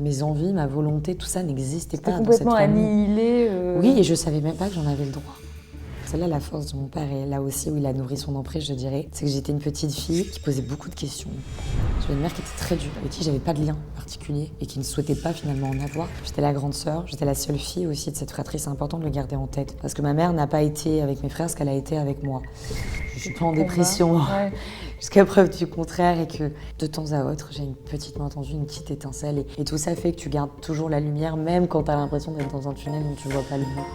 mes envies, ma volonté, tout ça n'existait pas dans cette complètement famille. annihilé. Oui, et je savais même pas que j'en avais le droit. C'est là la force de mon père, et là aussi où il a nourri son emprise, je dirais. C'est que j'étais une petite fille qui posait beaucoup de questions. J'avais une mère qui était très dure, avec qui j'avais pas de lien particulier et qui ne souhaitait pas finalement en avoir. J'étais la grande sœur, j'étais la seule fille aussi de cette fratrie, c'est important de le garder en tête. Parce que ma mère n'a pas été avec mes frères ce qu'elle a été avec moi. Je suis pas en dépression, jusqu'à preuve du contraire, et que de temps à autre, j'ai une petite main tendue, une petite étincelle, et tout ça fait que tu gardes toujours la lumière, même quand t'as l'impression d'être dans un tunnel dont tu vois pas le bout.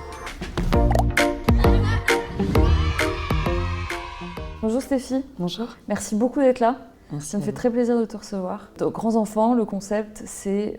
Bonjour Stéphie. Bonjour. Merci beaucoup d'être là. Merci. Ça me fait très plaisir de te recevoir. Donc, Grands enfants, le concept, c'est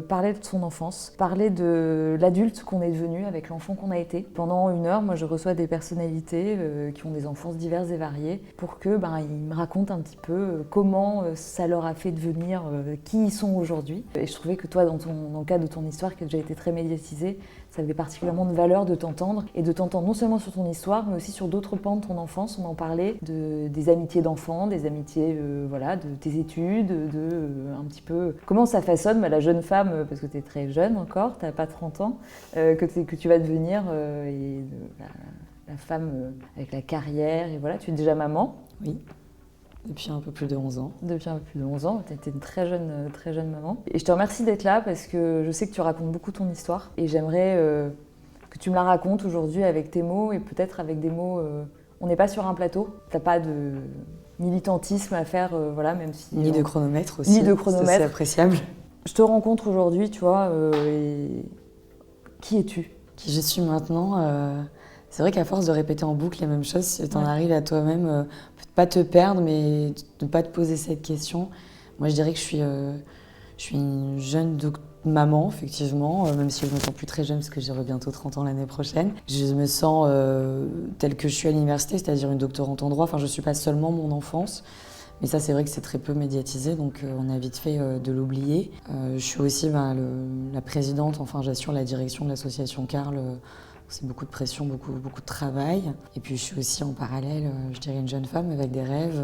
parler de son enfance, parler de l'adulte qu'on est devenu avec l'enfant qu'on a été. Pendant 1 heure, moi, je reçois des personnalités qui ont des enfances diverses et variées pour que ils me racontent un petit peu comment ça leur a fait devenir qui ils sont aujourd'hui. Et je trouvais que toi, dans le cadre de ton histoire, qui a déjà été très médiatisée, ça avait particulièrement de valeur de t'entendre, et de t'entendre non seulement sur ton histoire, mais aussi sur d'autres pans de ton enfance. On en parlait des amitiés d'enfants, des amitiés de tes études, un petit peu comment ça façonne la jeune femme, parce que tu es très jeune encore, tu n'as pas 30 ans, que tu vas devenir, la femme avec la carrière, et voilà, tu es déjà maman. Oui. Depuis un peu plus de 11 ans. Depuis un peu plus de 11 ans, tu étais une très jeune maman. Et je te remercie d'être là parce que je sais que tu racontes beaucoup ton histoire. Et j'aimerais que tu me la racontes aujourd'hui avec tes mots, et peut-être avec des mots... on n'est pas sur un plateau, tu n'as pas de militantisme à faire, même si... Ni de chronomètre aussi. Ni de chronomètre. C'est appréciable. Je te rencontre aujourd'hui, tu vois, et... Qui es-tu ? Qui je suis maintenant c'est vrai qu'à force de répéter en boucle les mêmes choses, tu en arrives à toi-même, peut-être pas te perdre, mais ne pas te poser cette question. Moi, je dirais que je suis une jeune maman, effectivement, même si je me sens plus très jeune parce que j'aurai bientôt 30 ans l'année prochaine. Je me sens telle que je suis à l'université, c'est-à-dire une doctorante en droit. Enfin, je ne suis pas seulement mon enfance. Mais ça, c'est vrai que c'est très peu médiatisé, donc on a vite fait de l'oublier. Je suis aussi la présidente, enfin j'assure la direction de l'association Carl. C'est beaucoup de pression, beaucoup de travail. Et puis je suis aussi en parallèle, je dirais, une jeune femme avec des rêves.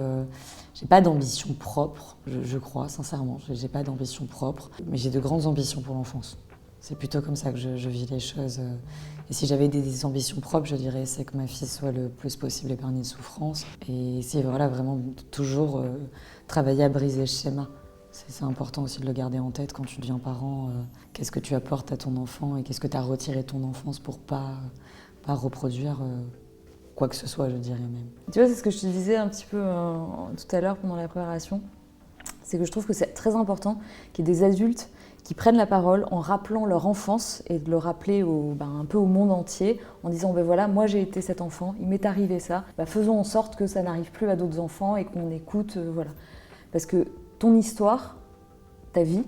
J'ai pas d'ambition propre, je crois, sincèrement. J'ai pas d'ambition propre, mais j'ai de grandes ambitions pour l'enfance. C'est plutôt comme ça que je vis les choses. Et si j'avais des ambitions propres, je dirais, c'est que ma fille soit le plus possible épargnée de souffrance. Et c'est vraiment toujours travailler à briser le schéma. C'est important aussi de le garder en tête quand tu deviens parent. Qu'est-ce que tu apportes à ton enfant et qu'est-ce que tu as retiré de ton enfance pour pas reproduire quoi que ce soit, je dirais même. Tu vois, c'est ce que je te disais un petit peu tout à l'heure pendant la préparation. C'est que je trouve que c'est très important qu'il y ait des adultes qui prennent la parole en rappelant leur enfance et de le rappeler un peu au monde entier en disant moi j'ai été cet enfant, il m'est arrivé ça, faisons en sorte que ça n'arrive plus à d'autres enfants et qu'on écoute, Parce que ton histoire, ta vie,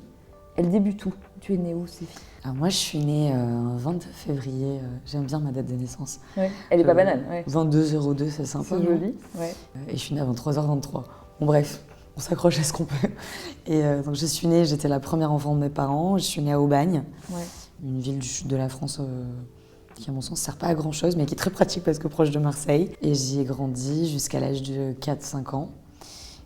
elle débute où ? Tu es née où, Stéphie ? Alors moi je suis née 22 février, j'aime bien ma date de naissance. Ouais. Elle est pas banale. Ouais. 22h02, c'est sympa. C'est joli. Ouais. Et je suis née à 23h23. Bon bref, on s'accroche à ce qu'on peut. Et donc je suis née, j'étais la première enfant de mes parents, je suis née à Aubagne, une ville du sud de la France qui à mon sens ne sert pas à grand chose, mais qui est très pratique parce que proche de Marseille. Et j'y ai grandi jusqu'à l'âge de 4-5 ans.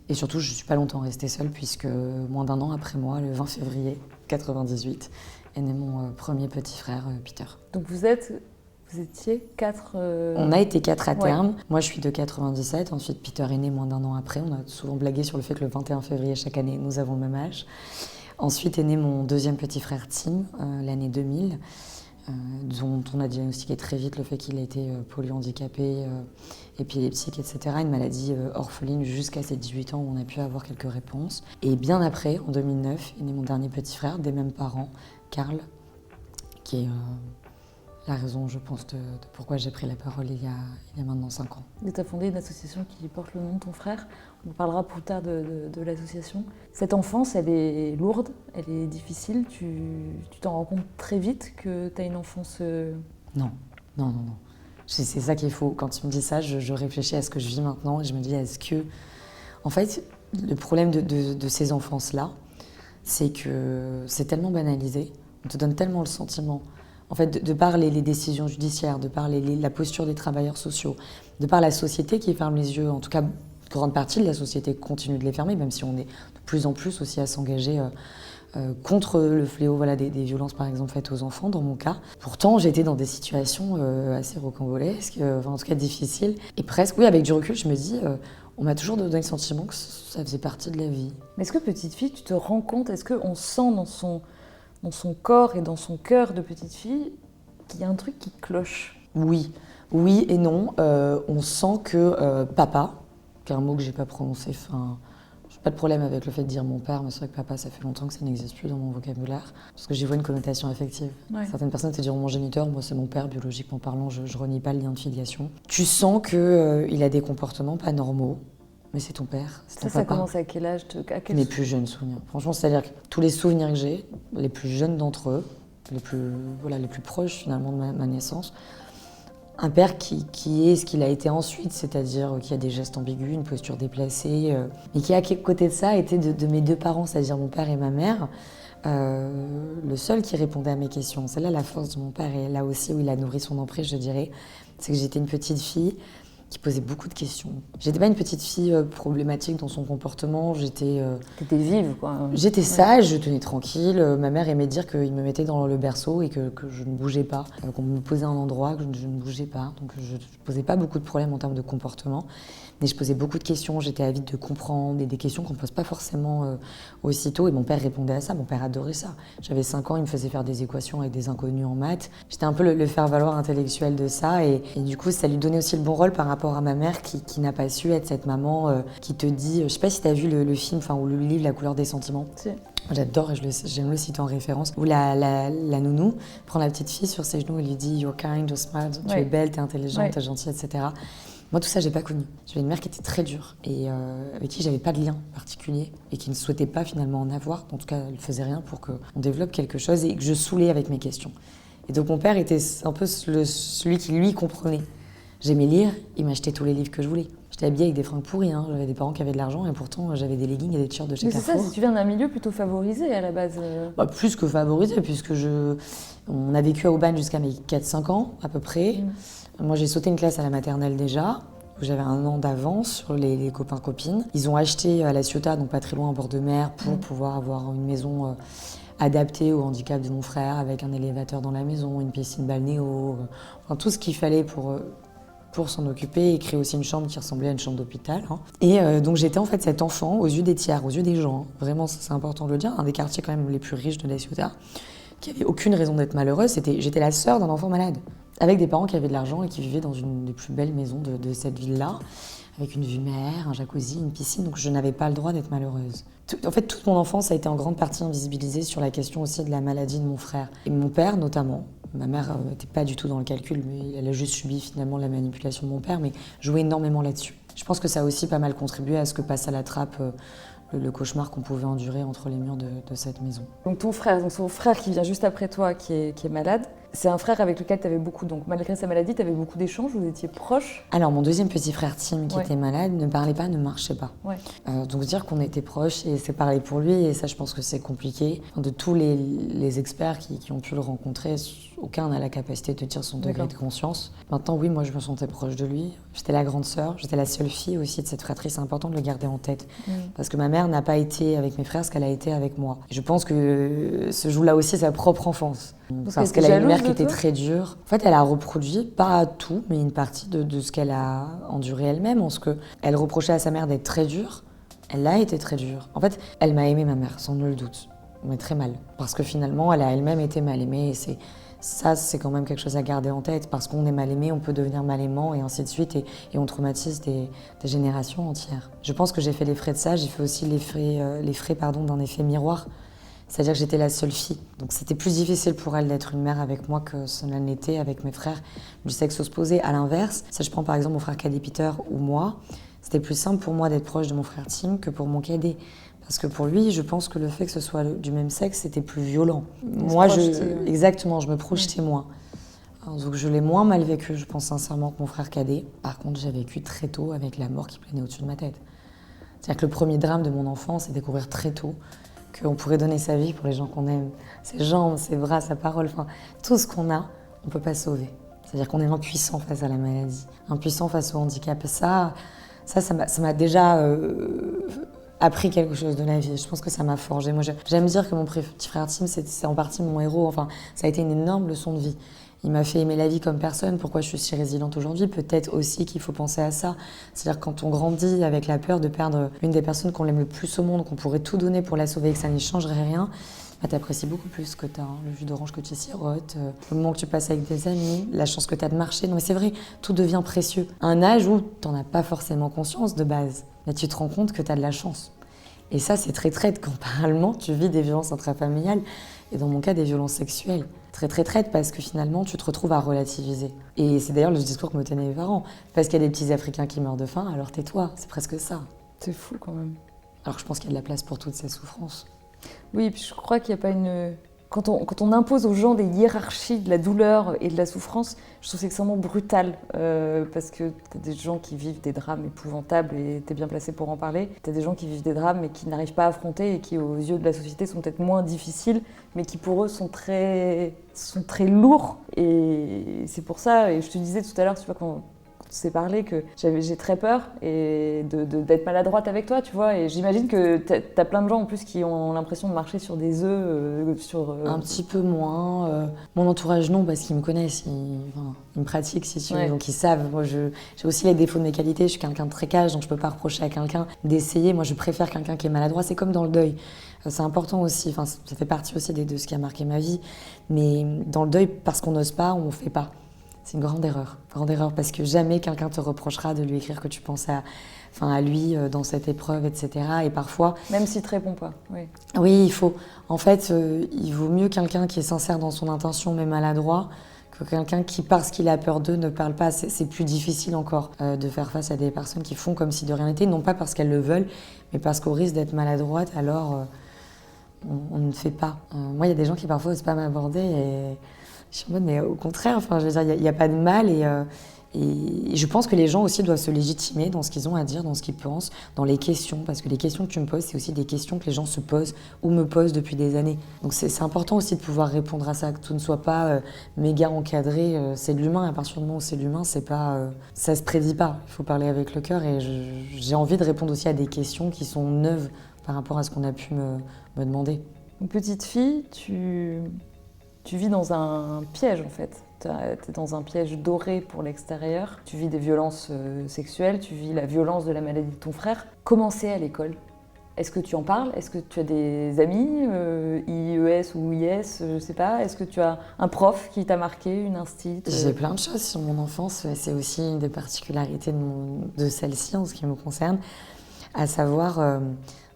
Et surtout, je ne suis pas longtemps restée seule puisque moins d'1 an après moi, le 20 février 98, est né mon premier petit frère, Peter. Donc vous étiez 4... On a été 4 à terme. Moi, je suis de 97. Ensuite, Peter est né moins d'1 an après. On a souvent blagué sur le fait que le 21 février chaque année, nous avons le même âge. Ensuite est né mon deuxième petit frère, Tim, l'année 2000, dont on a diagnostiqué très vite le fait qu'il était polyhandicapé, épileptique, etc. Une maladie orpheline jusqu'à ses 18 ans où on a pu avoir quelques réponses. Et bien après, en 2009, est né mon dernier petit frère, des mêmes parents, Carl, qui est la raison, je pense, de pourquoi j'ai pris la parole il y a maintenant 5 ans. Tu as fondé une association qui porte le nom de ton frère. On parlera plus tard de l'association. Cette enfance, elle est lourde, elle est difficile. Tu t'en rends compte très vite que tu as une enfance... Non. C'est ça qu'il faut. Quand tu me dis ça, je réfléchis à ce que je vis maintenant et je me dis, est-ce que... En fait, le problème de ces enfances-là, c'est que c'est tellement banalisé, on te donne tellement le sentiment, en fait, de par les décisions judiciaires, de par la posture des travailleurs sociaux, de par la société qui ferme les yeux, en tout cas, une grande partie de la société continue de les fermer, même si on est de plus en plus aussi à s'engager contre le fléau des violences par exemple faites aux enfants dans mon cas. Pourtant j'ai été dans des situations assez rocambolesques, en tout cas difficiles. Et presque, oui, avec du recul, je me dis, on m'a toujours donné le sentiment que ça faisait partie de la vie. Mais est-ce que petite fille, tu te rends compte, est-ce qu'on sent dans son corps et dans son cœur de petite fille qu'il y a un truc qui cloche? Oui, oui et non. On sent que papa, qui est un mot que j'ai pas prononcé, j'ai pas de problème avec le fait de dire mon père, mais c'est vrai que papa, ça fait longtemps que ça n'existe plus dans mon vocabulaire, parce que j'y vois une connotation affective. Ouais. Certaines personnes te diront mon géniteur, moi c'est mon père, biologiquement parlant, je renie pas le lien de filiation. Tu sens qu'il a des comportements pas normaux, mais c'est ton père, c'est ton papa. Ça commence à quel âge? Mes plus jeunes souvenirs. Franchement, c'est-à-dire que tous les souvenirs que j'ai, les plus jeunes d'entre eux, les plus proches finalement de ma naissance, un père qui est ce qu'il a été ensuite, c'est-à-dire qui a des gestes ambigus, une posture déplacée, et qui à côté de ça était de mes deux parents, c'est-à-dire mon père et ma mère, le seul qui répondait à mes questions. C'est là la force de mon père, et là aussi où il a nourri son emprise, je dirais, c'est que j'étais une petite fille qui posait beaucoup de questions. J'étais pas une petite fille problématique dans son comportement, T'étais vive, quoi. J'étais sage, je tenais tranquille. Ma mère aimait dire qu'il me mettait dans le berceau et que je ne bougeais pas, qu'on me posait à un endroit, que je ne bougeais pas. Donc je ne posais pas beaucoup de problèmes en termes de comportement, mais je posais beaucoup de questions, j'étais avide de comprendre, et des questions qu'on ne pose pas forcément aussitôt. Et mon père répondait à ça, mon père adorait ça. J'avais 5 ans, il me faisait faire des équations avec des inconnus en maths. J'étais un peu le faire-valoir intellectuel de ça, et du coup ça lui donnait aussi le bon rôle par rapport à ma mère qui n'a pas su être cette maman qui te dit, je sais pas si tu as vu le film ou le livre La couleur des sentiments. Si. J'adore et j'aime le citer en référence, où la nounou prend la petite fille sur ses genoux et lui dit « You're kind, you're smart, tu es belle, tu es intelligente, tu es gentille, etc. » Moi, tout ça, j'ai pas connu. J'avais une mère qui était très dure et avec qui j'avais pas de lien particulier et qui ne souhaitait pas finalement en avoir. En tout cas, elle faisait rien pour qu'on développe quelque chose et que je saoulais avec mes questions. Et donc mon père était un peu celui qui, lui, comprenait. J'aimais lire, il m'achetait tous les livres que je voulais. J'étais habillée avec des fringues pourries, j'avais des parents qui avaient de l'argent et pourtant j'avais des leggings et des t-shirts de chez Carrefour. Mais c'est ça, si tu viens d'un milieu plutôt favorisé à la base. Plus que favorisé, puisque on a vécu à Aubagne jusqu'à mes 4-5 ans à peu près. Moi j'ai sauté une classe à la maternelle déjà, où j'avais 1 an d'avance sur les copains-copines. Ils ont acheté à La Ciotat, donc pas très loin en bord de mer, pour pouvoir avoir une maison adaptée au handicap de mon frère, avec un élévateur dans la maison, une piscine balnéo, tout ce qu'il fallait pour s'en occuper et créer aussi une chambre qui ressemblait à une chambre d'hôpital. Et donc j'étais en fait cet enfant aux yeux des tiers, aux yeux des gens. Vraiment, c'est important de le dire, un des quartiers quand même les plus riches de La Ciotat, qui avait aucune raison d'être malheureuse. J'étais la sœur d'un enfant malade, avec des parents qui avaient de l'argent et qui vivaient dans une des plus belles maisons de cette ville-là, avec une vue mer, un jacuzzi, une piscine, donc je n'avais pas le droit d'être malheureuse. En fait, toute mon enfance a été en grande partie invisibilisée sur la question aussi de la maladie de mon frère. Et mon père notamment. Ma mère n'était pas du tout dans le calcul, mais elle a juste subi finalement la manipulation de mon père, mais jouait énormément là-dessus. Je pense que ça a aussi pas mal contribué à ce que passe à la trappe le cauchemar qu'on pouvait endurer entre les murs de cette maison. Donc ton frère qui vient juste après toi, qui est malade, c'est un frère avec lequel tu avais beaucoup, donc malgré sa maladie, tu avais beaucoup d'échanges, vous étiez proches? Alors mon deuxième petit frère Tim, qui était malade, ne parlait pas, ne marchait pas. Donc dire qu'on était proches, et c'est pareil pour lui, et ça je pense que c'est compliqué. De tous les experts qui ont pu le rencontrer, aucun n'a la capacité de dire son degré de conscience. Maintenant oui, moi je me sentais proche de lui. J'étais la grande sœur, j'étais la seule fille aussi de cette fratrie, c'est important de le garder en tête. Parce que ma mère n'a pas été avec mes frères ce qu'elle a été avec moi. Je pense que se joue là aussi sa propre enfance. Parce qu'elle a une mère qui était très dure. En fait, elle a reproduit, pas tout, mais une partie de ce qu'elle a enduré elle-même. En ce qu'elle reprochait à sa mère d'être très dure, elle a été très dure. En fait, elle m'a aimé, ma mère, sans nul doute, mais très mal. Parce que finalement, elle a elle-même été mal aimée. Et ça, c'est quand même quelque chose à garder en tête. Parce qu'on est mal aimé, on peut devenir mal aimant, et ainsi de suite. Et on traumatise des générations entières. Je pense que j'ai fait les frais de ça. J'ai fait aussi les frais d'un effet miroir. C'est-à-dire que j'étais la seule fille. Donc c'était plus difficile pour elle d'être une mère avec moi que ce n'était avec mes frères du sexe opposé. À l'inverse, si je prends par exemple mon frère cadet Peter ou moi, c'était plus simple pour moi d'être proche de mon frère Tim que pour mon cadet. Parce que pour lui, je pense que le fait que ce soit du même sexe, c'était plus violent. Moi, exactement, je me projetais moins. Alors, donc je l'ai moins mal vécu, je pense sincèrement, que mon frère cadet. Par contre, j'ai vécu très tôt avec la mort qui planait au-dessus de ma tête. C'est-à-dire que le premier drame de mon enfance, c'est découvrir très tôt qu'on pourrait donner sa vie pour les gens qu'on aime. Ses jambes, ses bras, sa parole, tout ce qu'on a, on ne peut pas sauver. C'est-à-dire qu'on est impuissant face à la maladie, impuissant face au handicap. Et ça m'a déjà appris quelque chose de la vie. Je pense que ça m'a forgé. Moi, j'aime dire que mon petit frère Tim, c'est en partie mon héros. Enfin, ça a été une énorme leçon de vie. Il m'a fait aimer la vie comme personne. Pourquoi je suis si résiliente aujourd'hui? Peut-être aussi qu'il faut penser à ça. C'est-à-dire quand on grandit avec la peur de perdre l'une des personnes qu'on aime le plus au monde, qu'on pourrait tout donner pour la sauver et que ça n'y changerait rien, bah, t'apprécies beaucoup plus ce que t'as, hein. Le jus d'orange que tu sirotes, le moment que tu passes avec des amis, la chance que t'as de marcher. Non mais c'est vrai, tout devient précieux. À un âge où t'en as pas forcément conscience de base, mais tu te rends compte que t'as de la chance. Et ça, c'est très traite quand parallèlement tu vis des violences intrafamiliales et dans mon cas des violences sexuelles. Très traite parce que finalement tu te retrouves à relativiser. Et c'est d'ailleurs le discours que me tenaient mes parents. Parce qu'il y a des petits Africains qui meurent de faim, alors tais-toi, c'est presque ça. C'est fou quand même. Alors que je pense qu'il y a de la place pour toutes ces souffrances. Oui, puis je crois qu'il n'y a pas une... Quand on impose aux gens des hiérarchies de la douleur et de la souffrance, je trouve que c'est extrêmement brutal. Parce que t'as des gens qui vivent des drames épouvantables et t'es bien placé pour en parler. T'as des gens qui vivent des drames mais qui n'arrivent pas à affronter et qui, aux yeux de la société, sont peut-être moins difficiles, mais qui pour eux sont très lourds. Et c'est pour ça, et je te disais tout à l'heure, tu vois, quand on s'est parlé, que j'ai très peur et d'être maladroite avec toi, tu vois. Et j'imagine que t'as plein de gens en plus qui ont l'impression de marcher sur des œufs. Un petit peu moins. Mon entourage, non, parce qu'ils me connaissent, ils me pratiquent, si tu veux, donc ils savent. Moi, j'ai aussi les défauts de mes qualités. Je suis quelqu'un de très cash, donc je peux pas reprocher à quelqu'un d'essayer. Moi, je préfère quelqu'un qui est maladroit. C'est comme dans le deuil. C'est important aussi, enfin, ça fait partie aussi de ce qui a marqué ma vie. Mais dans le deuil, parce qu'on n'ose pas, on ne fait pas. C'est une grande erreur, parce que jamais quelqu'un te reprochera de lui écrire que tu penses à lui dans cette épreuve, etc. Et parfois... Même s'il te répond pas, oui. Oui, il faut. En fait, il vaut mieux quelqu'un qui est sincère dans son intention, mais maladroit, que quelqu'un qui, parce qu'il a peur d'eux, ne parle pas. C'est plus difficile encore de faire face à des personnes qui font comme si de rien n'était, non pas parce qu'elles le veulent, mais parce qu'au risque d'être maladroite, alors on ne fait pas. Moi, il y a des gens qui parfois n'osent pas m'aborder et... Je suis en mode, mais au contraire, enfin, je veux dire, il n'y a pas de mal et je pense que les gens aussi doivent se légitimer dans ce qu'ils ont à dire, dans ce qu'ils pensent, dans les questions, parce que les questions que tu me poses, c'est aussi des questions que les gens se posent ou me posent depuis des années. Donc c'est important aussi de pouvoir répondre à ça, que tout ne soit pas méga encadré. C'est de l'humain, à partir du moment où c'est l'humain, c'est pas, ça se prédit pas. Il faut parler avec le cœur et j'ai envie de répondre aussi à des questions qui sont neuves par rapport à ce qu'on a pu me demander. Une petite fille, tu vis dans un piège en fait. Tu es dans un piège doré pour l'extérieur. Tu vis des violences sexuelles, tu vis la violence de la maladie de ton frère. Comment c'est à l'école? Est-ce que tu en parles? Est-ce que tu as des amis, IES ou IS, je sais pas? Est-ce que tu as un prof qui t'a marqué, une instit? J'ai plein de choses sur mon enfance. C'est aussi une des particularités de celle-ci en ce qui me concerne, à savoir...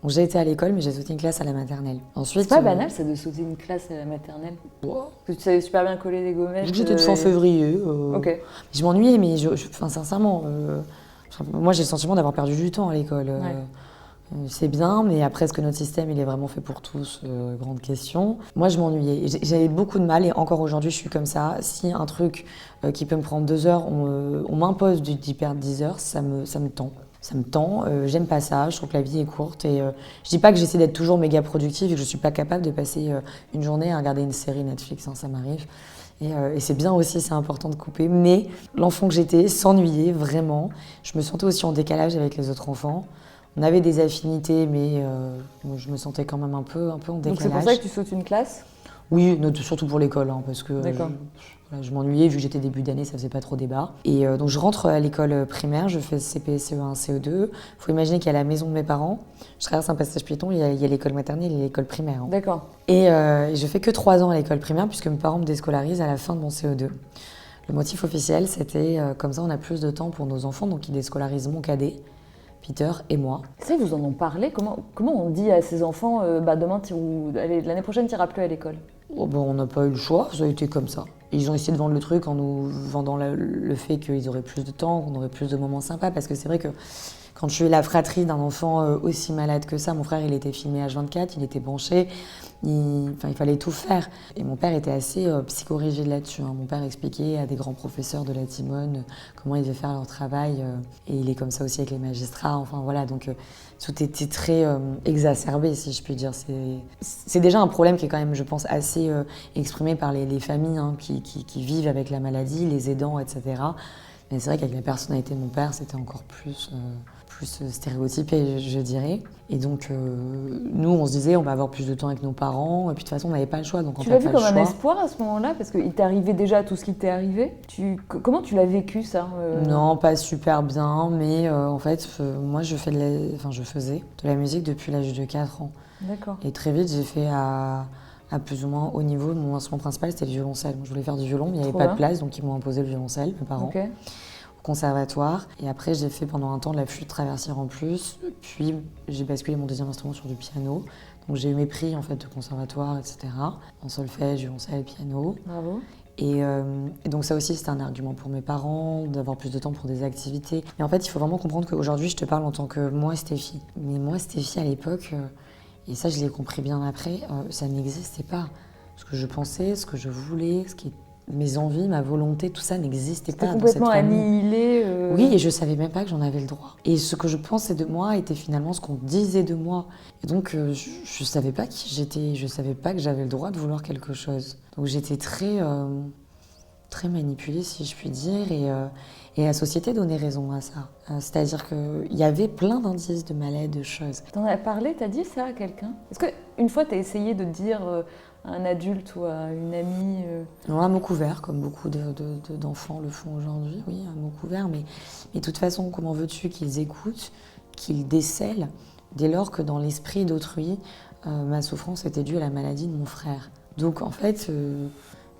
Donc j'ai été à l'école, mais j'ai sauté une classe à la maternelle. Ensuite, c'est pas banal, ça, de sauter une classe à la maternelle? Wow. Parce que tu savais super bien coller des gommettes. J'étais de fin février. Ok. Je m'ennuyais, mais sincèrement, moi j'ai le sentiment d'avoir perdu du temps à l'école. C'est bien, mais après, est-ce que notre système il est vraiment fait pour tous? Grande question. Moi, je m'ennuyais. J'avais beaucoup de mal, et encore aujourd'hui, je suis comme ça. Si un truc qui peut me prendre 2 heures, on m'impose d'y perdre 10 heures, ça me tend. Ça me tend, j'aime pas ça, je trouve que la vie est courte et je dis pas que j'essaie d'être toujours méga productive et que je suis pas capable de passer une journée à regarder une série Netflix, hein, ça m'arrive. Et c'est bien aussi, c'est important de couper, mais l'enfant que j'étais s'ennuyait vraiment. Je me sentais aussi en décalage avec les autres enfants. On avait des affinités, mais je me sentais quand même un peu en décalage. Donc c'est pour ça que tu sautes une classe? Oui, surtout pour l'école, hein, parce que je m'ennuyais, vu que j'étais début d'année, ça faisait pas trop débat. Et donc je rentre à l'école primaire, je fais CP, CE1, CE2. Il faut imaginer qu'il y a la maison de mes parents, je traverse un passage piéton, il y a l'école maternelle et l'école primaire. Hein. D'accord. Et je fais que 3 ans à l'école primaire, puisque mes parents me déscolarisent à la fin de mon CE2. Le motif officiel, c'était comme ça on a plus de temps pour nos enfants, donc ils déscolarisent mon cadet, Peter et moi. Ça, vous en ont parlé? Comment on dit à ces enfants, demain, l'année prochaine, tu n'iras plus à l'école? Oh, on n'a pas eu le choix, ça a été comme ça. Et ils ont essayé de vendre le truc en nous vendant le fait qu'ils auraient plus de temps, qu'on aurait plus de moments sympas, parce que c'est vrai que quand je suis la fratrie d'un enfant aussi malade que ça, mon frère il était filmé H24, il était branché, il fallait tout faire. Et mon père était assez psychorigide là-dessus. Hein. Mon père expliquait à des grands professeurs de la Timone comment ils devaient faire leur travail. Et il est comme ça aussi avec les magistrats. Enfin voilà, donc tout était très exacerbé, si je puis dire. C'est déjà un problème qui est quand même, je pense, assez exprimé par les familles hein, qui vivent avec la maladie, les aidants, etc. Mais c'est vrai qu'avec la personnalité de mon père, c'était encore plus plus stéréotypé, je dirais. Et donc, nous, on se disait, on va avoir plus de temps avec nos parents. Et puis, de toute façon, on n'avait pas le choix. Donc, tu l'as vu comme un espoir à ce moment-là? Parce qu'il t'est arrivé déjà tout ce qui t'est arrivé. Comment tu l'as vécu, ça? Non, pas super bien. Mais en fait, moi, je faisais de la musique depuis l'âge de 4 ans. D'accord. Et très vite, j'ai fait à plus ou moins haut niveau. Mon instrument principal, c'était le violoncelle. Moi, je voulais faire du violon, mais il n'y avait pas de place. Donc, ils m'ont imposé le violoncelle, mes parents. Okay. Conservatoire, et après j'ai fait pendant un temps de la flûte traversière en plus, puis j'ai basculé mon deuxième instrument sur du piano, donc j'ai eu mes prix en fait de conservatoire, etc. en solfège, violoncelle, piano. Bravo. Et donc ça aussi c'était un argument pour mes parents, d'avoir plus de temps pour des activités. Mais en fait il faut vraiment comprendre qu'aujourd'hui je te parle en tant que moi Stéphie, mais moi Stéphie à l'époque, et ça je l'ai compris bien après, ça n'existait pas. Ce que je pensais, ce que je voulais, mes envies, ma volonté, tout ça n'existait pas. C'était complètement annihilé. Oui, et je savais même pas que j'en avais le droit. Et ce que je pensais de moi était finalement ce qu'on disait de moi. Et donc, je savais pas qui j'étais, je savais pas que j'avais le droit de vouloir quelque chose. Donc j'étais très manipulée, si je puis dire, et la société donnait raison à ça. C'est-à-dire qu'il y avait plein d'indices de mal-être, de choses. T'en as parlé, t'as dit ça à quelqu'un? Est-ce qu'une fois t'as essayé de dire à un adulte ou à une amie Non, à mots couverts, comme beaucoup d'enfants le font aujourd'hui, oui, à mots couverts. Mais de toute façon, comment veux-tu qu'ils écoutent, qu'ils décèlent, dès lors que dans l'esprit d'autrui, ma souffrance était due à la maladie de mon frère. Donc en fait,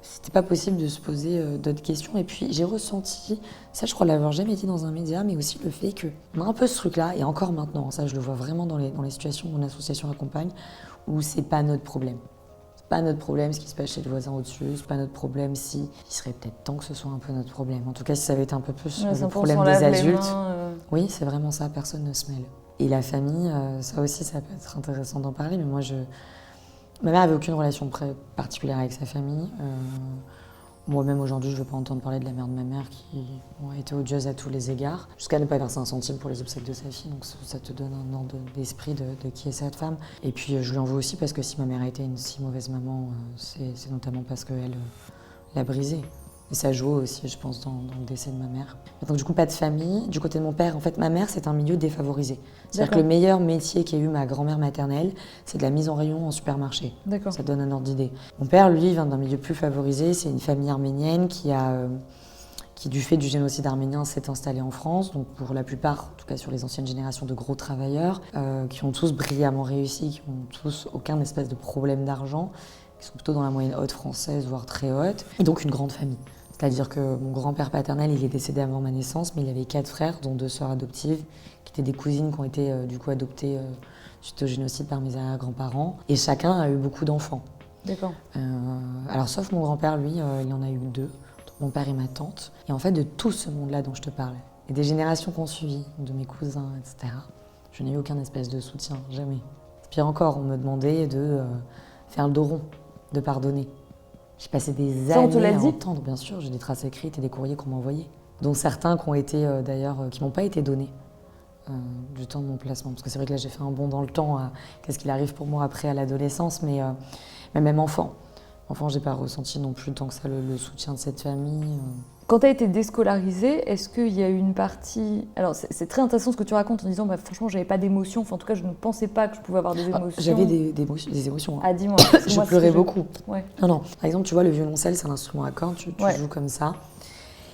c'était pas possible de se poser d'autres questions. Et puis j'ai ressenti, ça je crois l'avoir jamais dit dans un média, mais aussi le fait qu'on a un peu ce truc-là, et encore maintenant, ça je le vois vraiment dans les situations où mon association accompagne, où c'est pas notre problème. Pas notre problème ce qui se passe chez le voisin au-dessus, c'est pas notre problème il serait peut-être temps que ce soit un peu notre problème. En tout cas, si ça avait été un peu plus le problème des adultes. Oui, c'est vraiment ça, personne ne se mêle. Et la famille, ça aussi, ça peut être intéressant d'en parler, mais ma mère avait aucune relation particulière avec sa famille. Moi-même aujourd'hui, je ne veux pas entendre parler de la mère de ma mère qui a été odieuse à tous les égards, jusqu'à ne pas verser un centime pour les obsèques de sa fille. Donc ça te donne un ordre d'esprit de qui est cette femme. Et puis je lui en veux aussi parce que si ma mère a été une si mauvaise maman, c'est notamment parce qu'elle l'a brisée. Et ça joue aussi, je pense, dans le décès de ma mère. Donc du coup, pas de famille. Du côté de mon père, en fait, ma mère, c'est un milieu défavorisé. C'est-à-dire que le meilleur métier qu'ait eu ma grand-mère maternelle, c'est de la mise en rayon en supermarché. D'accord. Ça donne un ordre d'idée. Mon père, lui, vient d'un milieu plus favorisé. C'est une famille arménienne qui, du fait du génocide arménien, s'est installée en France. Donc pour la plupart, en tout cas sur les anciennes générations de gros travailleurs, qui ont tous brillamment réussi, qui n'ont tous aucun espèce de problème d'argent, qui sont plutôt dans la moyenne haute française, voire très haute. Et donc une grande famille. C'est-à-dire que mon grand-père paternel, il est décédé avant ma naissance, mais il avait 4 frères, dont 2 sœurs adoptives, qui étaient des cousines qui ont été du coup adoptées suite au génocide par mes arrière-grands-parents. Et chacun a eu beaucoup d'enfants. D'accord. Alors sauf mon grand-père, lui, il en a eu 2, mon père et ma tante. Et en fait, de tout ce monde-là dont je te parle, et des générations qu'on suivit, de mes cousins, etc., je n'ai eu aucun espèce de soutien, jamais. Pire encore, on me demandait de faire le dos rond, de pardonner. J'ai passé des années à entendre, bien sûr, j'ai des traces écrites et des courriers qu'on m'a envoyés, dont certains qui ont été d'ailleurs, qui m'ont pas été donnés du temps de mon placement. Parce que c'est vrai que là j'ai fait un bond dans le temps à qu'est-ce qu'il arrive pour moi après à l'adolescence, mais même enfant, j'ai pas ressenti non plus tant que ça le soutien de cette famille. Quand tu as été déscolarisée, est-ce qu'il y a eu une partie... Alors c'est très intéressant ce que tu racontes en disant franchement j'avais pas d'émotions, en tout cas je ne pensais pas que je pouvais avoir des émotions. J'avais des émotions. Hein. Ah dis-moi. Je pleurais beaucoup. Ouais. Non. Par exemple tu vois le violoncelle c'est un instrument à cordes, tu joues comme ça.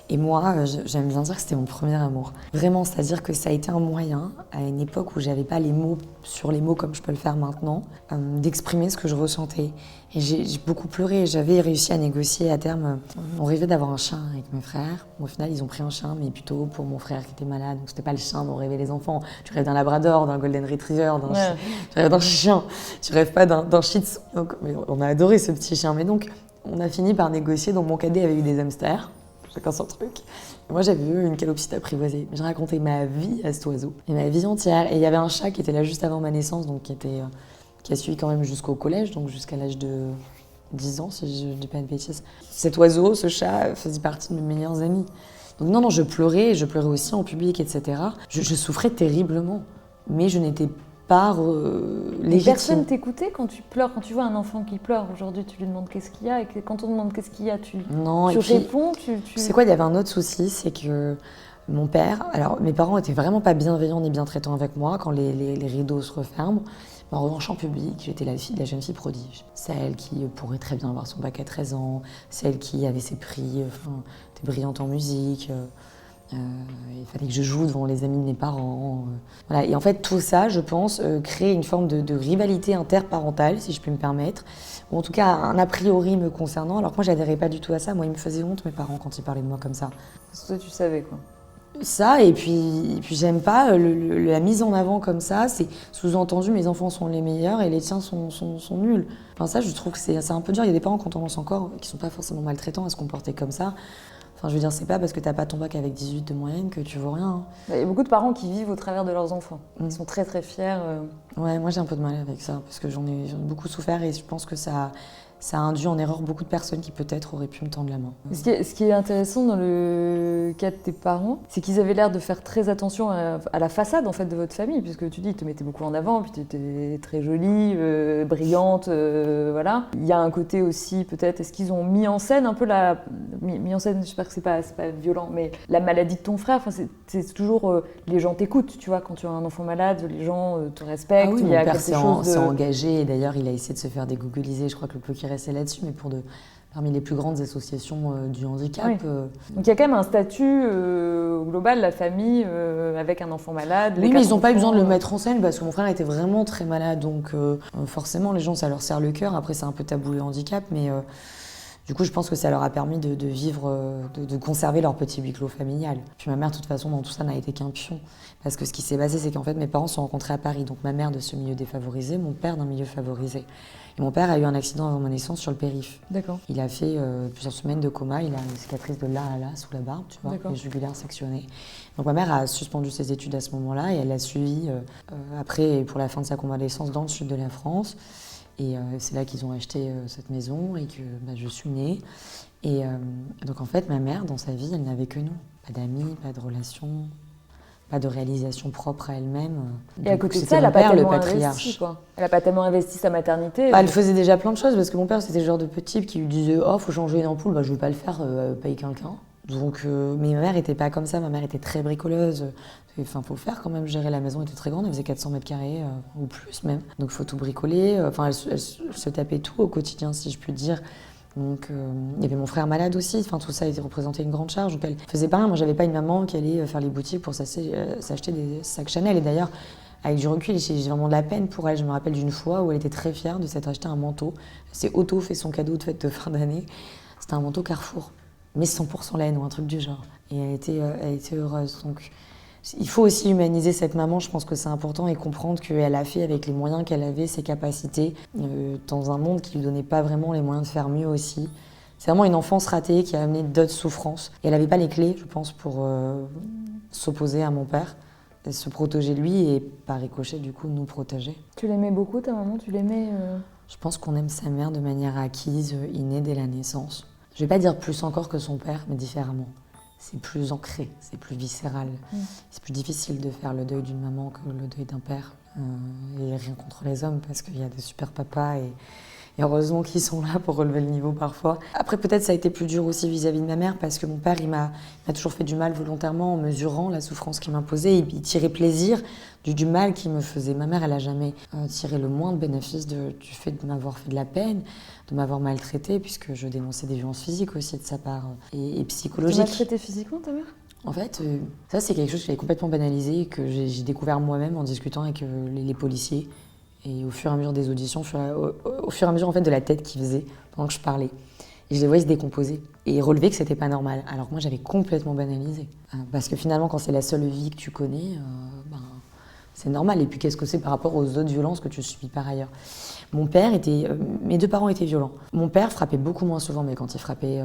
Et moi, j'aime bien dire que c'était mon premier amour. Vraiment, c'est-à-dire que ça a été un moyen, à une époque où j'avais pas les mots sur les mots comme je peux le faire maintenant, d'exprimer ce que je ressentais. Et j'ai beaucoup pleuré. J'avais réussi à négocier à terme. On rêvait d'avoir un chien avec mes frères. Au final, ils ont pris un chien, mais plutôt pour mon frère qui était malade. Donc c'était pas le chien dont rêvaient les enfants. Tu rêves d'un labrador, d'un golden retriever, tu rêves d'un chien. Tu rêves pas d'un shih tzu. Donc, mais on a adoré ce petit chien. Mais donc, on a fini par négocier. Donc mon cadet avait eu des hamsters. Chacun son truc. Moi, j'avais eu une calopsite apprivoisée. J'ai raconté ma vie à cet oiseau, et ma vie entière. Et il y avait un chat qui était là juste avant ma naissance, donc qui a suivi quand même jusqu'au collège, donc jusqu'à l'âge de 10 ans, si je ne dis pas de bêtises. Cet oiseau, ce chat, faisait partie de mes meilleurs amis. Donc non, je pleurais aussi en public, etc. Je souffrais terriblement, mais je n'étais pas légitime. Personne t'écoutait quand tu pleures, quand tu vois un enfant qui pleure aujourd'hui, tu lui demandes qu'est-ce qu'il y a, et quand on demande qu'est-ce qu'il y a, tu réponds, C'est quoi, il y avait un autre souci, c'est que Mon père, alors mes parents étaient vraiment pas bienveillants ni bien traitants avec moi quand les rideaux se referment. En revanche, en public, j'étais la jeune fille prodige. Celle qui pourrait très bien avoir son bac à 13 ans, celle qui avait ses prix, était brillante en musique. Il fallait que je joue devant les amis de mes parents. Voilà. Et en fait, tout ça, je pense, crée une forme de rivalité interparentale, si je puis me permettre, ou en tout cas un a priori me concernant, alors que moi, j'adhérais pas du tout à ça. Moi, ils me faisaient honte, mes parents, quand ils parlaient de moi comme ça. Parce que toi, tu savais, quoi. Ça, et puis j'aime pas la mise en avant comme ça, c'est sous-entendu mes enfants sont les meilleurs et les tiens sont nuls. Enfin ça, je trouve que c'est un peu dur. Il y a des parents qui ont tendance encore, qui sont pas forcément maltraitants à se comporter comme ça. Enfin je veux dire, c'est pas parce que t'as pas ton bac avec 18 de moyenne que tu vaux rien. Hein. Il y a beaucoup de parents qui vivent au travers de leurs enfants. Ils sont très très fiers. Ouais, moi j'ai un peu de mal avec ça, parce que j'en ai beaucoup souffert et je pense que ça a induit en erreur beaucoup de personnes qui peut-être auraient pu me tendre la main. Ce qui est intéressant dans le cas de tes parents, c'est qu'ils avaient l'air de faire très attention à la façade en fait de votre famille, puisque tu dis ils te mettaient beaucoup en avant, puis tu étais très jolie, brillante, voilà. Il y a un côté aussi peut-être, est-ce qu'ils ont mis en scène un peu mis en scène, j'espère que c'est pas violent, mais la maladie de ton frère, enfin, c'est toujours les gens t'écoutent, tu vois, quand tu as un enfant malade, les gens te respectent. Ah oui, il y a mon père s'est de... engagé et d'ailleurs il a essayé de se faire dégoogoliser, je crois que le peu qui restait là-dessus, mais parmi les plus grandes associations du handicap. Oui. Donc il y a quand même un statut global, la famille, avec un enfant malade. Oui, mais ils n'ont pas eu besoin de le mettre en scène parce que mon frère était vraiment très malade, donc forcément les gens ça leur serre le cœur. Après c'est un peu tabou le handicap, mais du coup je pense que ça leur a permis de vivre, de conserver leur petit huis clos familial. Puis ma mère de toute façon dans tout ça n'a été qu'un pion, parce que ce qui s'est passé c'est qu'en fait mes parents se sont rencontrés à Paris, donc ma mère de ce milieu défavorisé, mon père d'un milieu favorisé. Et mon père a eu un accident avant ma naissance sur le périph'. D'accord. Il a fait plusieurs semaines de coma, il a une cicatrice de là à là sous la barbe, tu vois, les jugulaires sectionnés. Donc ma mère a suspendu ses études à ce moment-là et elle l'a suivi après pour la fin de sa convalescence dans le sud de la France. Et c'est là qu'ils ont acheté cette maison et que je suis née. Et donc en fait ma mère dans sa vie elle n'avait que nous. Pas d'amis, pas de relations. Pas de réalisation propre à elle-même. Et à côté de ça, elle n'a pas tellement investi, quoi. Elle n'a pas tellement investi sa maternité. Elle faisait déjà plein de choses, parce que mon père, c'était le genre de petit qui lui disait « Oh, faut changer une ampoule, je ne vais pas le faire, paye quelqu'un. » Donc, mais ma mère n'était pas comme ça, ma mère était très bricoleuse. Enfin, faut faire quand même, gérer la maison était très grande, elle faisait 400 mètres carrés, ou plus même. Donc, il faut tout bricoler. Enfin, elle se tapait tout au quotidien, si je puis dire. Donc, il y avait mon frère malade aussi, enfin, tout ça représentait une grande charge. Donc, elle faisait pas rien. Moi, j'avais pas une maman qui allait faire les boutiques pour s'acheter des sacs Chanel. Et d'ailleurs, avec du recul, j'ai vraiment de la peine pour elle. Je me rappelle d'une fois où elle était très fière de s'être acheté un manteau. Elle s'est auto-fait son cadeau de fête de fin d'année. C'était un manteau Carrefour, mais 100% laine ou un truc du genre. Et elle était heureuse. Donc, il faut aussi humaniser cette maman, je pense que c'est important, et comprendre qu'elle a fait avec les moyens qu'elle avait, ses capacités, dans un monde qui lui donnait pas vraiment les moyens de faire mieux aussi. C'est vraiment une enfance ratée qui a amené d'autres souffrances. Et elle n'avait pas les clés, je pense, pour s'opposer à mon père, et se protéger lui et par ricochet, du coup, nous protéger. Tu l'aimais beaucoup, ta maman? Tu l'aimais Je pense qu'on aime sa mère de manière acquise, innée dès la naissance. Je vais pas dire plus encore que son père, mais différemment. C'est plus ancré, c'est plus viscéral. C'est plus difficile de faire le deuil d'une maman que le deuil d'un père. Et rien contre les hommes, parce qu'il y a des super papas et heureusement qu'ils sont là pour relever le niveau parfois. Après, peut-être ça a été plus dur aussi vis-à-vis de ma mère, parce que mon père, il m'a toujours fait du mal volontairement en mesurant la souffrance qu'il m'imposait. Il tirait plaisir du mal qu'il me faisait. Ma mère, elle n'a jamais tiré le moindre bénéfice du fait de m'avoir fait de la peine, de m'avoir maltraitée, puisque je dénonçais des violences physiques aussi de sa part et psychologiques. Tu m'as maltraitée physiquement, ta mère? En fait, ça c'est quelque chose que j'avais complètement banalisé, que j'ai découvert moi-même en discutant avec les policiers. Et au fur et à mesure des auditions, au fur et à mesure en fait, de la tête qu'ils faisaient pendant que je parlais. Et je les voyais se décomposer et relever que c'était pas normal. Alors que moi j'avais complètement banalisé. Parce que finalement quand c'est la seule vie que tu connais, c'est normal. Et puis qu'est-ce que c'est par rapport aux autres violences que tu subis par ailleurs? Mes deux parents étaient violents. Mon père frappait beaucoup moins souvent, mais quand il frappait,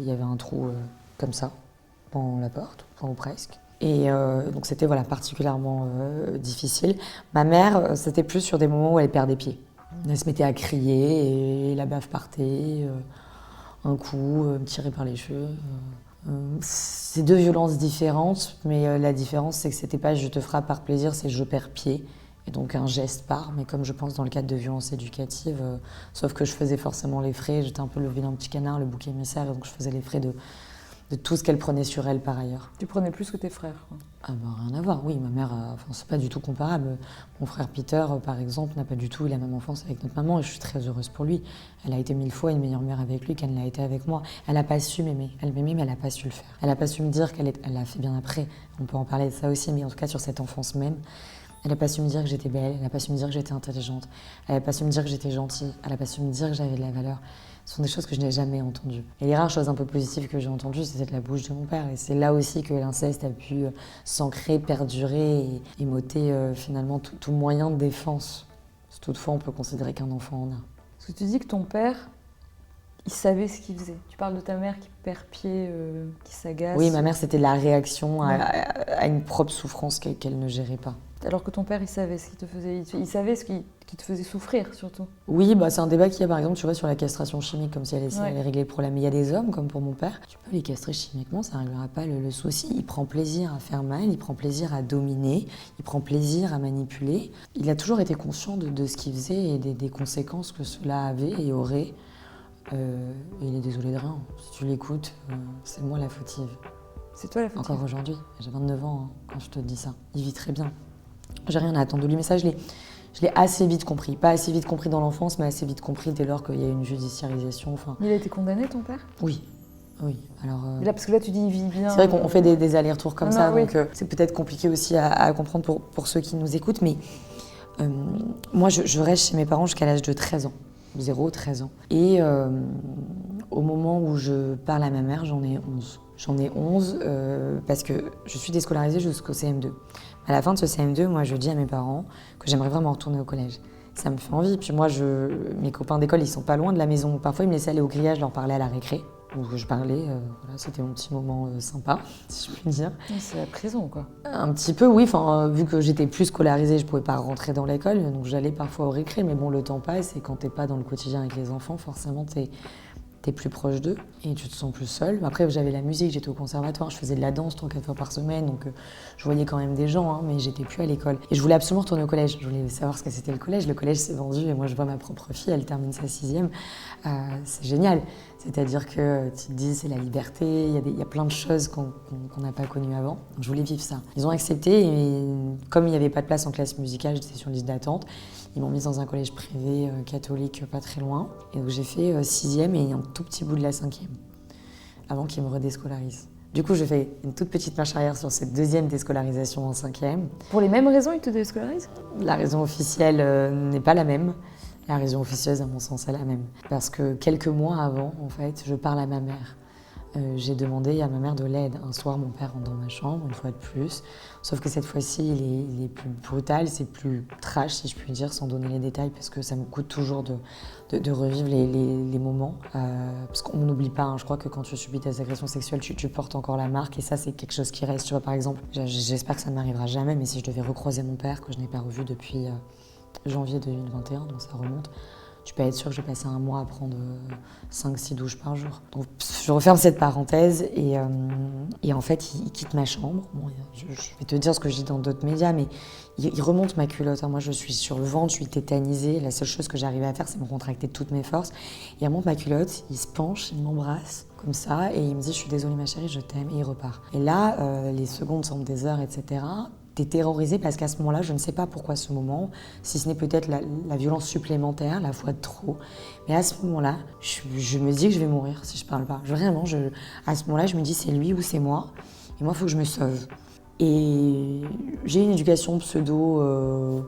il y avait un trou comme ça, dans la porte, ou presque. Et donc c'était particulièrement difficile. Ma mère, c'était plus sur des moments où elle perdait pied. Elle se mettait à crier et la baffe partait, un coup, me tirer par les cheveux. C'est deux violences différentes, mais la différence c'est que c'était pas je te frappe par plaisir, c'est je perds pied. Et donc un geste part, mais comme je pense dans le cadre de violences éducatives, sauf que je faisais forcément les frais, j'étais un peu le vilain petit canard, le bouc émissaire, et donc je faisais les frais de de tout ce qu'elle prenait sur elle par ailleurs. Tu prenais plus que tes frères, quoi. Ah bah, rien à voir, oui, ma mère, c'est pas du tout comparable. Mon frère Peter, par exemple, n'a pas du tout eu la même enfance avec notre maman et je suis très heureuse pour lui. Elle a été 1000 fois une meilleure mère avec lui qu'elle ne l'a été avec moi. Elle n'a pas su m'aimer, elle m'aimait mais elle n'a pas su le faire. Elle n'a pas su me dire elle l'a fait bien après, on peut en parler de ça aussi, mais en tout cas sur cette enfance même. Elle n'a pas su me dire que j'étais belle, elle n'a pas su me dire que j'étais intelligente, elle n'a pas su me dire que j'étais gentille, elle n'a pas su me dire que j'avais de la valeur. Ce sont des choses que je n'ai jamais entendues. Et les rares choses un peu positives que j'ai entendues, c'est de la bouche de mon père. Et c'est là aussi que l'inceste a pu s'ancrer, perdurer et m'ôter finalement tout moyen de défense. Toutefois, on peut considérer qu'un enfant en a. Parce que tu dis que ton père, il savait ce qu'il faisait. Tu parles de ta mère qui perd pied, qui s'agace. Oui, ma mère, c'était la réaction à une propre souffrance qu'elle ne gérait pas. Alors que ton père, il savait ce qu'il te faisait, il savait ce qui te faisait souffrir, surtout. Oui, c'est un débat qu'il y a, par exemple, tu vois, sur la castration chimique, comme si elle allait régler le problème. Mais il y a des hommes, comme pour mon père, tu peux les castrer chimiquement, ça ne réglera pas le souci. Il prend plaisir à faire mal, il prend plaisir à dominer, il prend plaisir à manipuler. Il a toujours été conscient de ce qu'il faisait et des conséquences que cela avait et aurait. Et il est désolé de rien. Si tu l'écoutes, c'est moi la fautive. C'est toi la fautive. Encore aujourd'hui, j'ai 29 ans quand je te dis ça. Il vit très bien. J'ai rien à attendre de lui, mais ça, je l'ai assez vite compris. Pas assez vite compris dans l'enfance, mais assez vite compris dès lors qu'il y a une judiciarisation. Il a été condamné, ton père ? Oui. Alors, là, parce que là, tu dis il vit bien. C'est vrai qu'on fait des allers-retours comme ça, donc c'est peut-être compliqué aussi à comprendre pour ceux qui nous écoutent. Mais moi, je reste chez mes parents jusqu'à l'âge de 13 ans. 0-13 ans. Et au moment où je parle à ma mère, j'en ai 11. J'en ai 11 parce que je suis déscolarisée jusqu'au CM2. À la fin de ce CM2, moi, je dis à mes parents que j'aimerais vraiment retourner au collège. Ça me fait envie. Puis moi, mes copains d'école, ils sont pas loin de la maison. Parfois, ils me laissaient aller au grillage, leur parler à la récré. Où je parlais, voilà, c'était mon petit moment sympa, si je puis dire. C'est la prison, quoi. Un petit peu, oui. Vu que j'étais plus scolarisée, je pouvais pas rentrer dans l'école, donc j'allais parfois au récré. Mais bon, le temps passe et quand t'es pas dans le quotidien avec les enfants, forcément, t'es plus proche d'eux et tu te sens plus seule. Après, j'avais la musique, j'étais au conservatoire, je faisais de la danse 3-4 fois par semaine, donc je voyais quand même des gens, mais j'étais plus à l'école. Et je voulais absolument retourner au collège, je voulais savoir ce que c'était le collège. Le collège s'est vendu et moi je vois ma propre fille, elle termine sa 6e. C'est génial. C'est-à-dire que tu te dis, c'est la liberté, il y a plein de choses qu'on n'a pas connues avant. Donc je voulais vivre ça. Ils ont accepté et comme il n'y avait pas de place en classe musicale, j'étais sur liste d'attente. Ils m'ont mise dans un collège privé catholique pas très loin. Et donc j'ai fait 6e et un tout petit bout de la 5e, avant qu'ils me redéscolarisent. Du coup, je fais une toute petite marche arrière sur cette 2e déscolarisation en 5e. Pour les mêmes raisons, ils te déscolarisent ? La raison officielle n'est pas la même. La raison officieuse, à mon sens, est la même. Parce que quelques mois avant, en fait, je parle à ma mère. J'ai demandé à ma mère de l'aide. Un soir, mon père rentre dans ma chambre, une fois de plus. Sauf que cette fois-ci, il est plus brutal, c'est plus trash, si je puis dire, sans donner les détails, parce que ça me coûte toujours de revivre les moments. Parce qu'on n'oublie pas, je crois que quand tu subis des agressions sexuelles, tu portes encore la marque, et ça, c'est quelque chose qui reste. Tu vois, par exemple, j'espère que ça ne m'arrivera jamais, mais si je devais recroiser mon père, que je n'ai pas revu depuis janvier 2021, donc ça remonte, tu peux être sûr que je vais passer un mois à prendre 5-6 douches par jour. Donc je referme cette parenthèse et en fait, il quitte ma chambre. Bon, je vais te dire ce que je dis dans d'autres médias, mais il remonte ma culotte. Moi, je suis sur le ventre, je suis tétanisée. La seule chose que j'arrivais à faire, c'est me contracter toutes mes forces. Il remonte ma culotte, il se penche, il m'embrasse comme ça et il me dit « Je suis désolée ma chérie, je t'aime » et il repart. Et là, les secondes semblent des heures, etc. T'es terrorisée parce qu'à ce moment-là, je ne sais pas pourquoi ce moment, si ce n'est peut-être la violence supplémentaire, la fois de trop. Mais à ce moment-là, je me dis que je vais mourir si je parle pas. Vraiment, à ce moment-là, je me dis c'est lui ou c'est moi. Et moi, il faut que je me sauve. Et j'ai une éducation pseudo...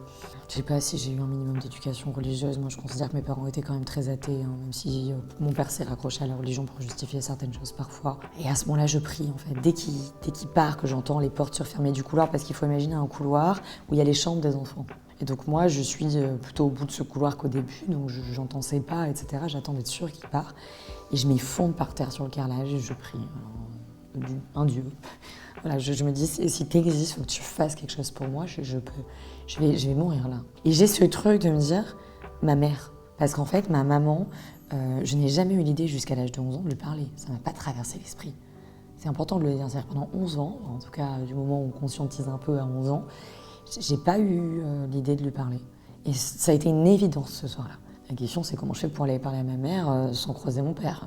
je sais pas si j'ai eu un minimum d'éducation religieuse. Moi, je considère que mes parents étaient quand même très athées, même si mon père s'est raccroché à la religion pour justifier certaines choses parfois. Et à ce moment-là, je prie, en fait. Dès qu'il part, que j'entends les portes se refermer du couloir, parce qu'il faut imaginer un couloir où il y a les chambres des enfants. Et donc moi, je suis plutôt au bout de ce couloir qu'au début, donc j'entends ses pas, etc. J'attends d'être sûre qu'il part. Et je m'effondre par terre sur le carrelage et je prie. Un Dieu. Voilà, je me dis, si tu existes, il faut que tu fasses quelque chose pour moi, je vais mourir là. Et j'ai ce truc de me dire, ma mère, parce qu'en fait, ma maman, je n'ai jamais eu l'idée jusqu'à l'âge de 11 ans de lui parler. Ça ne m'a pas traversé l'esprit. C'est important de le dire, c'est-à-dire pendant 11 ans, en tout cas du moment où on conscientise un peu à 11 ans, j'ai pas eu l'idée de lui parler. Et ça a été une évidence ce soir-là. La question, c'est comment je fais pour aller parler à ma mère sans croiser mon père.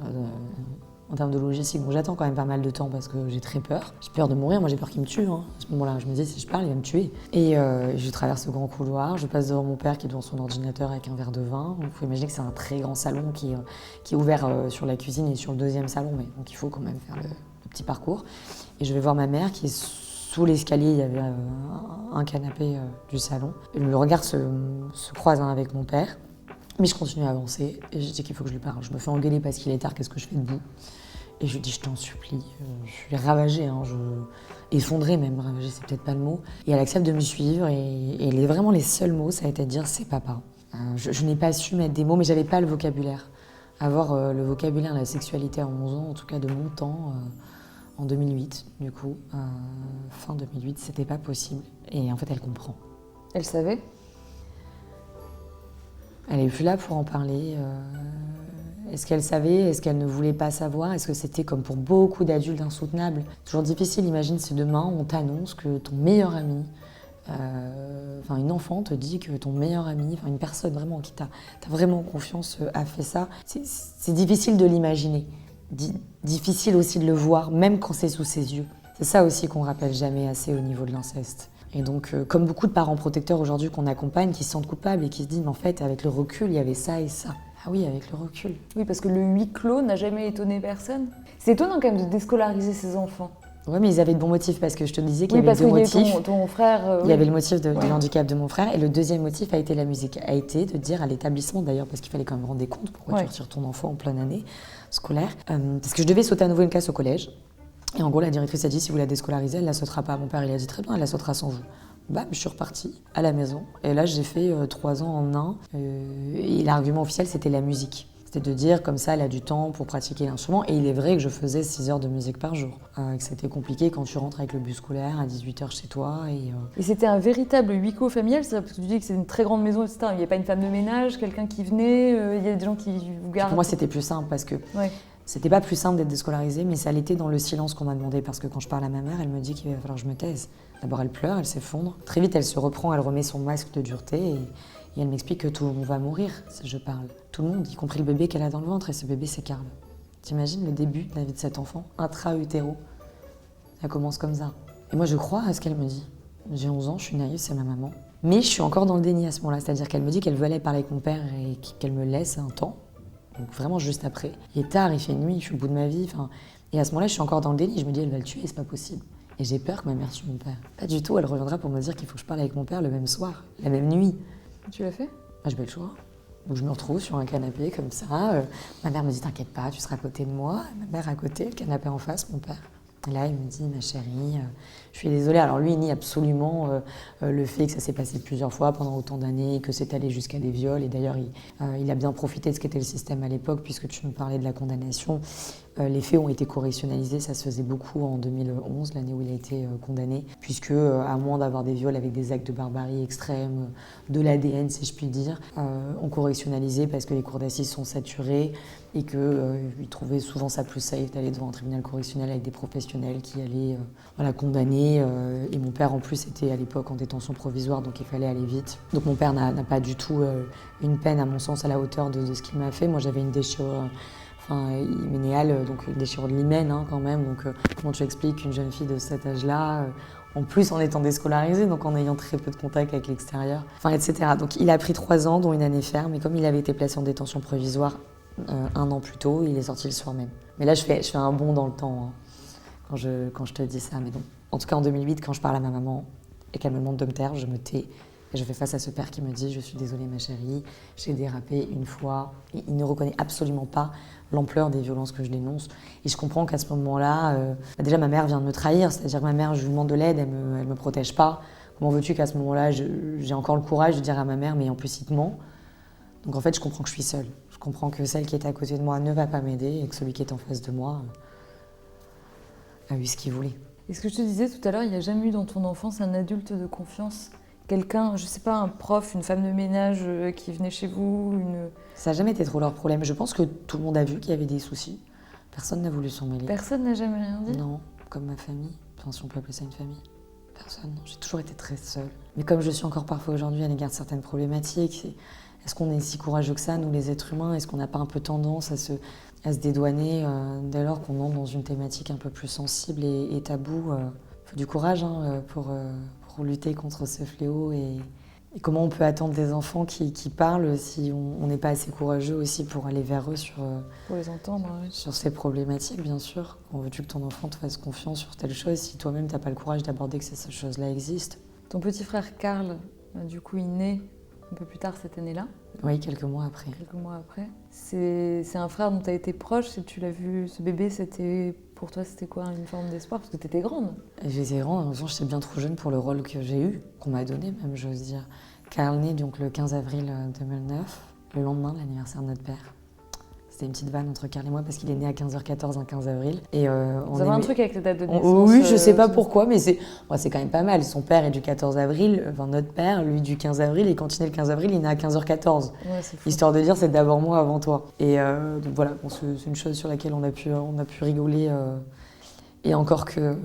en termes de logistique. Bon, j'attends quand même pas mal de temps parce que j'ai très peur. J'ai peur de mourir, moi j'ai peur qu'il me tue. À ce moment-là, je me dis si je parle, il va me tuer. Et je traverse le grand couloir, je passe devant mon père qui est devant son ordinateur avec un verre de vin. Vous pouvez imaginer que c'est un très grand salon qui est ouvert sur la cuisine et sur le deuxième salon, mais donc il faut quand même faire le petit parcours. Et je vais voir ma mère qui est sous l'escalier, il y avait un canapé du salon. Et le regard se croise avec mon père. Mais je continue à avancer et je dis qu'il faut que je lui parle. Je me fais engueuler parce qu'il est tard, qu'est-ce que je fais debout? Et je lui dis, je t'en supplie, je suis ravagée, effondrée même, ravagée c'est peut-être pas le mot. Et elle accepte de me suivre et vraiment les seuls mots, ça a été de dire c'est papa. Je n'ai pas su mettre des mots, mais j'avais pas le vocabulaire. Avoir le vocabulaire de la sexualité à 11 ans, en tout cas de mon temps, en 2008, du coup, fin 2008, c'était pas possible. Et en fait, elle comprend. Elle savait? Elle n'est plus là pour en parler. Est-ce qu'elle savait? Est-ce qu'elle ne voulait pas savoir? Est-ce que c'était comme pour beaucoup d'adultes insoutenable? Toujours difficile, imagine si demain on t'annonce que ton meilleur ami, une enfant te dit que ton meilleur ami, une personne vraiment qui t'a vraiment confiance a fait ça. C'est difficile de l'imaginer, difficile aussi de le voir, même quand c'est sous ses yeux. C'est ça aussi qu'on rappelle jamais assez au niveau de l'inceste. Et donc, comme beaucoup de parents protecteurs aujourd'hui qu'on accompagne, qui se sentent coupables et qui se disent, mais en fait, avec le recul, il y avait ça et ça. Ah oui, avec le recul. Oui, parce que le huis clos n'a jamais étonné personne. C'est étonnant quand même de déscolariser ses enfants. Oui, mais ils avaient de bons motifs, parce que je te disais qu'il y avait deux motifs. Ton frère... Il y avait le motif de l'handicap de mon frère, et le deuxième motif a été la musique. A été de dire à l'établissement, d'ailleurs, parce qu'il fallait quand même rendre des comptes, pourquoi tu retires ton enfant en pleine année scolaire. Parce que je devais sauter à nouveau une classe au collège. Et en gros, la directrice a dit, si vous la déscolarisez, elle ne la sautera pas. Mon père, il a dit, très bien, elle la sautera sans vous. Bam, je suis repartie à la maison. Et là, j'ai fait 3 ans en un. Et l'argument officiel, c'était la musique. C'était de dire, comme ça, elle a du temps pour pratiquer l'instrument. Et il est vrai que je faisais 6 heures de musique par jour. Que c'était compliqué quand tu rentres avec le bus scolaire à 18h chez toi. Et c'était un véritable huis clos familial, parce que tu dis que c'est une très grande maison, etc. Il n'y a pas une femme de ménage, quelqu'un qui venait, il y a des gens qui vous gardent. Pour moi, c'était plus simple parce que... Ouais. C'était pas plus simple d'être déscolarisée, mais ça l'était dans le silence qu'on m'a demandé. Parce que quand je parle à ma mère, elle me dit qu'il va falloir que je me taise. D'abord, elle pleure, elle s'effondre. Très vite, elle se reprend, elle remet son masque de dureté et elle m'explique que tout le monde va mourir si je parle. Tout le monde, y compris le bébé qu'elle a dans le ventre. Et ce bébé, c'est Karl. T'imagines le début de la vie de cet enfant, intra-utéro. Ça commence comme ça. Et moi, je crois à ce qu'elle me dit. J'ai 11 ans, je suis naïve, c'est ma maman. Mais je suis encore dans le déni à ce moment-là. C'est-à-dire qu'elle me dit qu'elle veut aller parler avec mon père et qu'elle me laisse un temps. Donc vraiment juste après. Il est tard, il fait nuit, je suis au bout de ma vie. Et à ce moment-là, je suis encore dans le déni. Je me dis, elle va le tuer, c'est pas possible. Et j'ai peur que ma mère tue mon père. Pas du tout, elle reviendra pour me dire qu'il faut que je parle avec mon père le même soir, la même nuit. Tu l'as fait? J'ai pas le choix. Donc je me retrouve sur un canapé comme ça. Ma mère me dit, t'inquiète pas, tu seras à côté de moi. Ma mère à côté, le canapé en face, mon père. Et là, il me dit, ma chérie, je suis désolée. Alors lui, il nie absolument le fait que ça s'est passé plusieurs fois pendant autant d'années, que c'est allé jusqu'à des viols. Et d'ailleurs, il a bien profité de ce qu'était le système à l'époque, puisque tu me parlais de la condamnation. Les faits ont été correctionnalisés, ça se faisait beaucoup en 2011, l'année où il a été condamné, puisque à moins d'avoir des viols avec des actes de barbarie extrême, de l'ADN si je puis dire, on correctionnalisé parce que les cours d'assises sont saturées et qu'ils trouvaient souvent ça plus safe d'aller devant un tribunal correctionnel avec des professionnels qui allaient condamner. Et mon père en plus était à l'époque en détention provisoire, donc il fallait aller vite. Donc mon père n'a pas du tout une peine à mon sens à la hauteur de ce qu'il m'a fait. Moi j'avais une déchirure hyménéale, donc une déchirure de l'hymen quand même. Donc comment tu expliques qu'une jeune fille de cet âge-là, en plus en étant déscolarisée, donc en ayant très peu de contact avec l'extérieur, etc. Donc il a pris 3 ans, dont une année ferme, et comme il avait été placé en détention provisoire 1 an plus tôt, il est sorti le soir même. Mais là je fais un bond dans le temps quand je te dis ça. Mais donc, en tout cas en 2008, quand je parle à ma maman et qu'elle me demande de me taire, je me tais. Et je fais face à ce père qui me dit « Je suis désolée ma chérie, j'ai dérapé une fois ». Il ne reconnaît absolument pas l'ampleur des violences que je dénonce. Et je comprends qu'à ce moment-là, déjà ma mère vient de me trahir, c'est-à-dire que ma mère, je lui demande de l'aide, elle me protège pas. Comment veux-tu qu'à ce moment-là, j'ai encore le courage de dire à ma mère « Mais en plus il te ment ». Donc en fait, je comprends que je suis seule. Je comprends que celle qui est à côté de moi ne va pas m'aider et que celui qui est en face de moi a eu ce qu'il voulait. Et ce que je te disais tout à l'heure, il n'y a jamais eu dans ton enfance un adulte de confiance? Quelqu'un, je sais pas, un prof, une femme de ménage qui venait chez vous, Ça n'a jamais été trop leur problème. Je pense que tout le monde a vu qu'il y avait des soucis. Personne n'a voulu s'en mêler. Personne n'a jamais rien dit? Non, comme ma famille. Enfin, si on peut appeler ça une famille. Personne, non. J'ai toujours été très seule. Mais comme je suis encore parfois aujourd'hui à l'égard de certaines problématiques, est-ce qu'on est si courageux que ça, nous les êtres humains? Est-ce qu'on n'a pas un peu tendance à se dédouaner dès lors qu'on entre dans une thématique un peu plus sensible et taboue. Il faut du courage pour lutter contre ce fléau et comment on peut attendre des enfants qui parlent si on n'est pas assez courageux aussi pour aller vers eux pour les entendre, oui. Sur ces problématiques, bien sûr. Quand veux-tu que ton enfant te fasse confiance sur telle chose si toi-même t'as pas le courage d'aborder que cette chose-là existe? Ton petit frère Karl, du coup, il naît un peu plus tard cette année-là. Oui, quelques mois après. Quelques mois après. C'est un frère dont tu as été proche. Si tu l'as vu, ce bébé, pour toi, c'était quoi, une forme d'espoir? Parce que tu étais grande. J'étais grande, en même temps, j'étais bien trop jeune pour le rôle que j'ai eu, qu'on m'a donné même, j'ose dire. Karl naît donc le 15 avril 2009, le lendemain de l'anniversaire de notre père. C'était une petite vanne entre Karl et moi parce qu'il est né à 15h14 un 15 avril. Et vous avez un truc avec les dates de naissance? Oui, je sais pas pourquoi, mais c'est quand même pas mal. Son père est du 14 avril, enfin notre père, lui du 15 avril, et quand il naît le 15 avril, il naît à 15h14. Ouais, c'est fou. Histoire de dire, c'est d'abord moi avant toi. Et donc voilà, bon, c'est une chose sur laquelle on a pu rigoler. Et encore que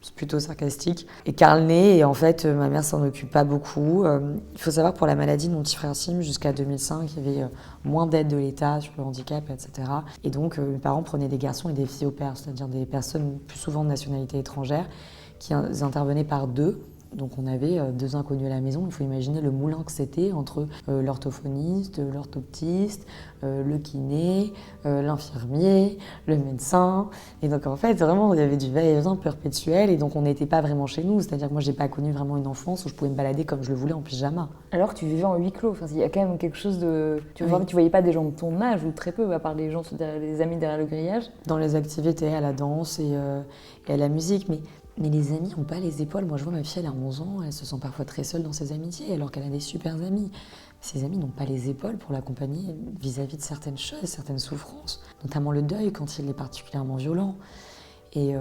c'est plutôt sarcastique. Et Karl naît, et en fait, ma mère s'en occupe pas beaucoup. Il faut savoir, pour la maladie de mon petit frère Sim, jusqu'à 2005, il y avait moins d'aide de l'État sur le handicap, etc. Et donc, mes parents prenaient des garçons et des filles au pair, c'est-à-dire des personnes plus souvent de nationalité étrangère, qui intervenaient par deux. Donc on avait deux inconnus à la maison. Il faut imaginer le moulin que c'était entre l'orthophoniste, l'orthoptiste, le kiné, l'infirmier, le médecin. Et donc en fait, vraiment, il y avait du va-et-vient perpétuel. Et donc on n'était pas vraiment chez nous. C'est-à-dire que moi, j'ai pas connu vraiment une enfance où je pouvais me balader comme je le voulais en pyjama. Alors que tu vivais en huis clos. Enfin, il y a quand même quelque chose de... Tu voyais pas des gens de ton âge, ou très peu, à part les gens, les amis derrière le grillage. Dans les activités, à la danse et à la musique. Mais les amis n'ont pas les épaules. Moi, je vois ma fille, elle a 11 ans, elle se sent parfois très seule dans ses amitiés, alors qu'elle a des super amis. Ses amis n'ont pas les épaules pour l'accompagner vis-à-vis de certaines choses, certaines souffrances, notamment le deuil quand il est particulièrement violent. Et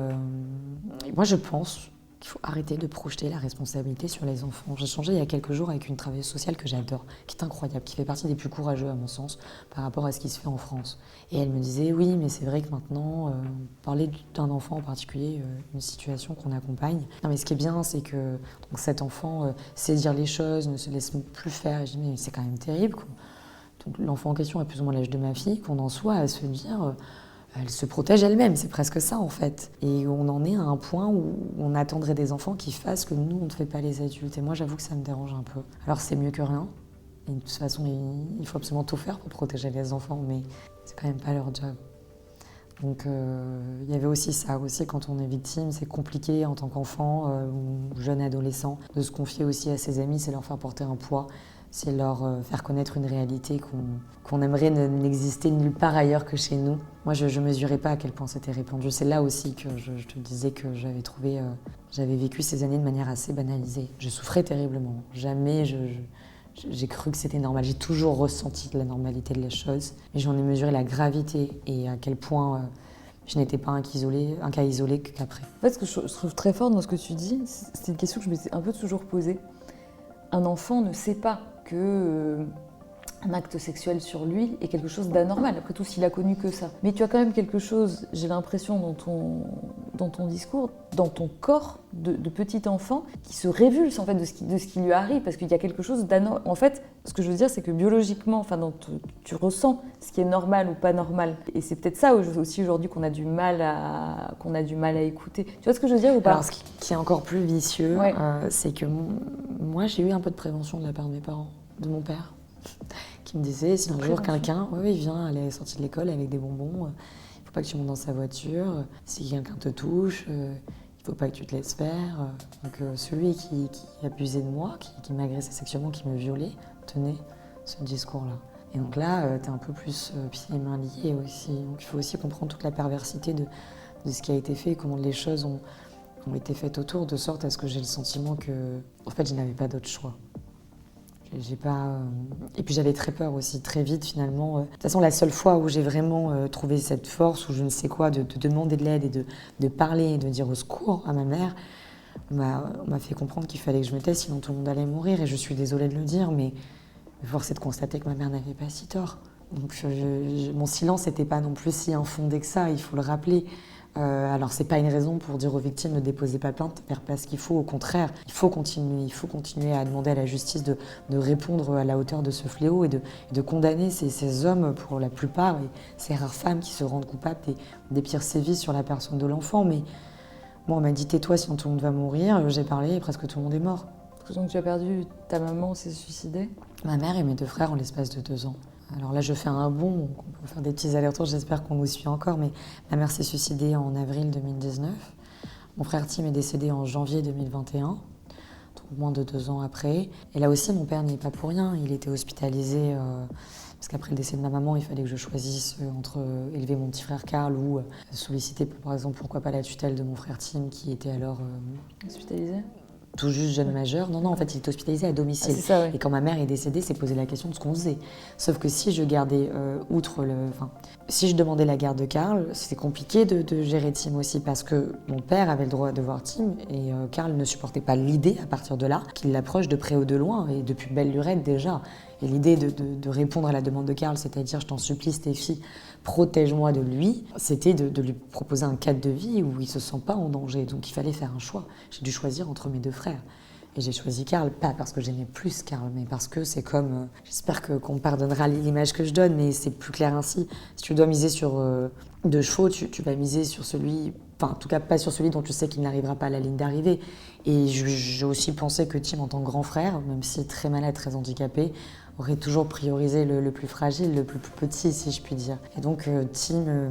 moi, je pense qu'il faut arrêter de projeter la responsabilité sur les enfants. J'ai échangé il y a quelques jours avec une travailleuse sociale que j'adore, qui est incroyable, qui fait partie des plus courageux à mon sens par rapport à ce qui se fait en France. Et elle me disait, oui, mais c'est vrai que maintenant, parler d'un enfant en particulier, une situation qu'on accompagne. Non, mais ce qui est bien, c'est que donc, cet enfant sait dire les choses, ne se laisse plus faire. Et je dis, mais c'est quand même terrible, quoi. Donc l'enfant en question a plus ou moins l'âge de ma fille, qu'on en soit à se dire... elle se protège elle-même, c'est presque ça en fait. Et on en est à un point où on attendrait des enfants qui fassent que nous, on ne fait pas les adultes. Et moi, j'avoue que ça me dérange un peu. Alors c'est mieux que rien. Et de toute façon, il faut absolument tout faire pour protéger les enfants, mais c'est quand même pas leur job. Donc il y avait aussi ça, aussi quand on est victime, c'est compliqué en tant qu'enfant ou jeune adolescent de se confier aussi à ses amis, c'est leur faire porter un poids. C'est leur faire connaître une réalité qu'on aimerait n'exister nulle part ailleurs que chez nous. Moi, je ne mesurais pas à quel point c'était répandu. C'est là aussi que je te disais que j'avais vécu ces années de manière assez banalisée. Je souffrais terriblement. Jamais j'ai cru que c'était normal. J'ai toujours ressenti la normalité de la chose. Mais j'en ai mesuré la gravité et à quel point je n'étais pas un cas isolé qu'après. En fait, ce que je trouve très fort dans ce que tu dis, c'est une question que je me suis un peu toujours posée. Un enfant ne sait pas que un acte sexuel sur lui est quelque chose d'anormal. Après tout, s'il a connu que ça. Mais tu as quand même quelque chose, j'ai l'impression, dans ton discours, dans ton corps de petit enfant, qui se révulse en fait de ce qui lui arrive, parce qu'il y a quelque chose d'anormal. En fait, ce que je veux dire, c'est que biologiquement, enfin, tu ressens ce qui est normal ou pas normal. Et c'est peut-être ça aussi aujourd'hui qu'on a du mal à écouter. Tu vois ce que je veux dire ou pas? Alors, ce qui est encore plus vicieux, ouais. C'est que moi, j'ai eu un peu de prévention de la part de mes parents, de mon père, qui me disait, si un jour quelqu'un vient, elle est sortie de l'école avec des bonbons, il ne faut pas que tu montes dans sa voiture, si quelqu'un te touche, il ne faut pas que tu te laisses faire. Donc celui qui abusait de moi, qui m'agressait sexuellement, qui me violait, tenait ce discours-là. Et donc là, tu es un peu plus pieds et mains liés aussi. Donc il faut aussi comprendre toute la perversité de ce qui a été fait, comment les choses ont été faites autour, de sorte à ce que j'ai le sentiment que, en fait, je n'avais pas d'autre choix. Et puis j'avais très peur aussi, très vite finalement. De toute façon, la seule fois où j'ai vraiment trouvé cette force, ou je ne sais quoi, de demander de l'aide et de parler et de dire au secours à ma mère, on m'a fait comprendre qu'il fallait que je me taise, sinon tout le monde allait mourir. Et je suis désolée de le dire, mais force est de constater que ma mère n'avait pas si tort. Donc mon silence n'était pas non plus si infondé que ça, il faut le rappeler. Alors c'est pas une raison pour dire aux victimes ne déposez pas plainte, faire pas ce qu'il faut, au contraire, il faut continuer à demander à la justice de répondre à la hauteur de ce fléau et de condamner ces hommes pour la plupart et ces rares femmes qui se rendent coupables des pires sévices sur la personne de l'enfant. Mais bon, on m'a dit tais-toi sinon tout le monde va mourir, j'ai parlé et presque tout le monde est mort. Donc tu as perdu ta maman, s'est suicidée? Ma mère et mes 2 frères en l'espace de 2 ans. Alors là, je fais un bond, donc on peut faire des petits allers-retours, j'espère qu'on nous suit encore, mais ma mère s'est suicidée en avril 2019. Mon frère Tim est décédé en janvier 2021, donc moins de 2 ans après. Et là aussi, mon père n'y est pas pour rien, il était hospitalisé, parce qu'après le décès de ma maman, il fallait que je choisisse entre élever mon petit frère Karl ou solliciter, par exemple, pourquoi pas la tutelle de mon frère Tim, qui était alors... Hospitalisé? Tout juste jeune majeur. Non, en fait, il est hospitalisé à domicile. Ah, c'est ça, oui. Et quand ma mère est décédée, c'est posé la question de ce qu'on faisait. Sauf que si je gardais, si je demandais la garde de Karl, c'était compliqué de gérer Tim aussi, parce que mon père avait le droit de voir Tim, et Karl ne supportait pas l'idée, à partir de là, qu'il l'approche de près ou de loin, et depuis belle lurette déjà. Et l'idée de répondre à la demande de Karl, c'est-à-dire « je t'en supplie Stéphie, protège-moi de lui », c'était de lui proposer un cadre de vie où il ne se sent pas en danger. Donc il fallait faire un choix. J'ai dû choisir entre mes 2 frères. Et j'ai choisi Karl, pas parce que j'aimais plus Karl, mais parce que c'est comme... j'espère qu'on me pardonnera l'image que je donne, mais c'est plus clair ainsi. Si tu dois miser sur 2 chevaux, tu vas miser sur celui... Enfin, en tout cas, pas sur celui dont tu sais qu'il n'arrivera pas à la ligne d'arrivée. Et j'ai aussi pensé que Tim, en tant que grand frère, même si très malade, très handicapé, aurait toujours priorisé le plus fragile, le plus petit, si je puis dire. Et donc, Tim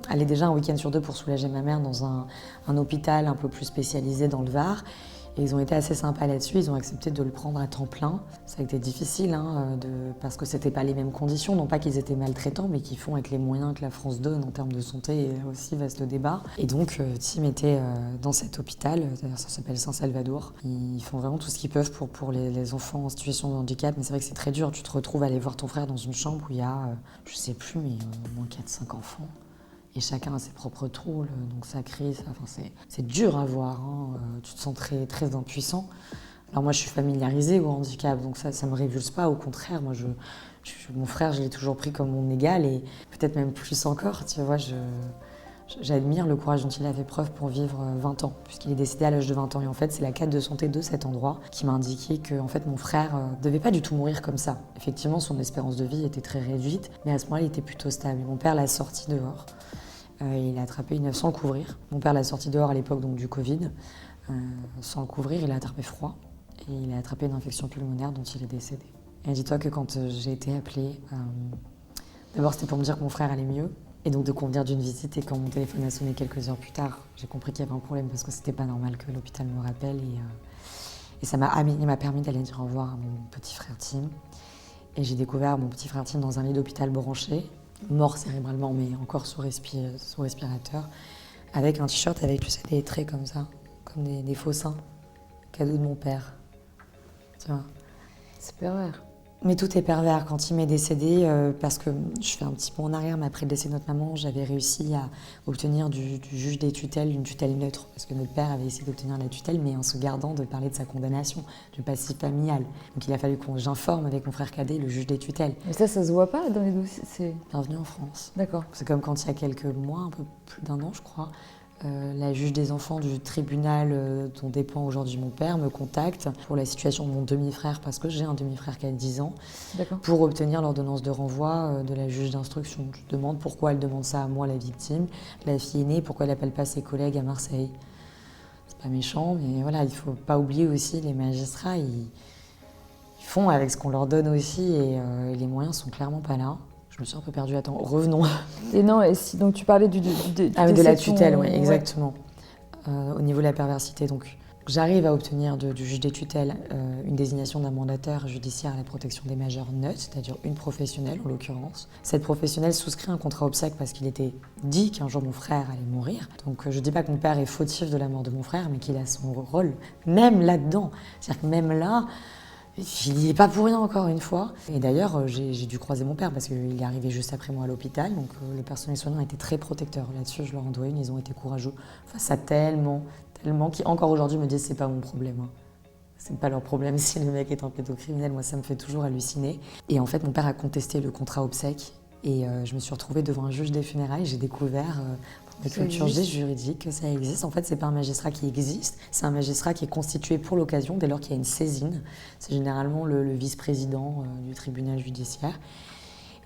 allait déjà un week-end sur 2 pour soulager ma mère dans un hôpital un peu plus spécialisé dans le Var. Et ils ont été assez sympas là-dessus, ils ont accepté de le prendre à temps plein. Ça a été difficile, parce que c'était pas les mêmes conditions, non pas qu'ils étaient maltraitants, mais qu'ils font avec les moyens que la France donne en termes de santé, et aussi vaste le débat. Et donc Tim était dans cet hôpital, d'ailleurs ça s'appelle Saint-Salvador. Ils font vraiment tout ce qu'ils peuvent pour les enfants en situation de handicap, mais c'est vrai que c'est très dur, tu te retrouves à aller voir ton frère dans une chambre où il y a, je sais plus, mais au moins 4-5 enfants. Et chacun a ses propres troubles, donc ça crie, c'est dur à voir, tu te sens très, très impuissant. Alors moi je suis familiarisée au handicap, donc ça me révulse pas, au contraire, moi mon frère je l'ai toujours pris comme mon égal et peut-être même plus encore, tu vois, j'admire le courage dont il a fait preuve pour vivre 20 ans, puisqu'il est décédé à l'âge de 20 ans. Et en fait, c'est la carte de santé de cet endroit qui m'a indiqué que en fait, mon frère ne devait pas du tout mourir comme ça. Effectivement, son espérance de vie était très réduite, mais à ce moment-là, il était plutôt stable. Mon père l'a sorti dehors. Il a attrapé sans le couvrir. Mon père l'a sorti dehors à l'époque donc, du Covid. Sans le couvrir, il a attrapé froid et il a attrapé une infection pulmonaire dont il est décédé. Et dis-toi que quand j'ai été appelée, d'abord c'était pour me dire que mon frère allait mieux et donc de convenir d'une visite. Et quand mon téléphone a sonné quelques heures plus tard, j'ai compris qu'il y avait un problème parce que c'était pas normal que l'hôpital me rappelle. Et ça m'a permis d'aller dire au revoir à mon petit frère Tim. Et j'ai découvert mon petit frère Tim dans un lit d'hôpital branché, mort cérébralement, mais encore sous respirateur, avec un t-shirt avec, tu sais, des traits comme ça, comme des faux seins, cadeau de mon père. Tu vois. C'est pervers. Mais tout est pervers. Quand il m'est décédé, parce que je fais un petit bond en arrière, mais après le décès de notre maman, j'avais réussi à obtenir du juge des tutelles une tutelle neutre, parce que notre père avait essayé d'obtenir la tutelle, mais en se gardant de parler de sa condamnation, du passif familial. Donc il a fallu que j'informe avec mon frère cadet le juge des tutelles. Mais ça se voit pas dans les dossiers. Bienvenue en France. D'accord. C'est comme quand il y a quelques mois, un peu plus d'1 an je crois, la juge des enfants du tribunal dont dépend aujourd'hui mon père me contacte pour la situation de mon demi-frère, parce que j'ai un demi-frère qui a 10 ans, pour obtenir l'ordonnance de renvoi de la juge d'instruction. Je demande pourquoi elle demande ça à moi, la victime, la fille aînée, pourquoi elle n'appelle pas ses collègues à Marseille. C'est pas méchant, mais voilà, il faut pas oublier aussi les magistrats, ils font avec ce qu'on leur donne aussi, et les moyens sont clairement pas là. Je me suis un peu perdue. Attends, revenons. Et non, donc tu parlais de la tutelle, oui, exactement. Au niveau de la perversité, donc j'arrive à obtenir du juge des tutelles une désignation d'un mandataire judiciaire à la protection des majeurs neutres, c'est-à-dire une professionnelle en l'occurrence. Cette professionnelle souscrit un contrat obsèque parce qu'il était dit qu'un jour mon frère allait mourir. Donc je dis pas que mon père est fautif de la mort de mon frère, mais qu'il a son rôle même là-dedans. C'est-à-dire que même là, il n'y est pas pour rien, encore une fois. Et d'ailleurs, j'ai dû croiser mon père parce qu'il est arrivé juste après moi à l'hôpital. Donc le personnel soignant était très protecteur. Là-dessus, je leur en dois une. Ils ont été courageux face à tellement, qui encore aujourd'hui me disent c'est pas mon problème. C'est pas leur problème si le mec est un pédocriminel. Moi, ça me fait toujours halluciner. Et en fait, mon père a contesté le contrat obsèque. Et je me suis retrouvée devant un juge des funérailles. J'ai découvert la culture juridique que ça existe. En fait, c'est pas un magistrat qui existe, c'est un magistrat qui est constitué pour l'occasion dès lors qu'il y a une saisine. C'est généralement le vice-président du tribunal judiciaire.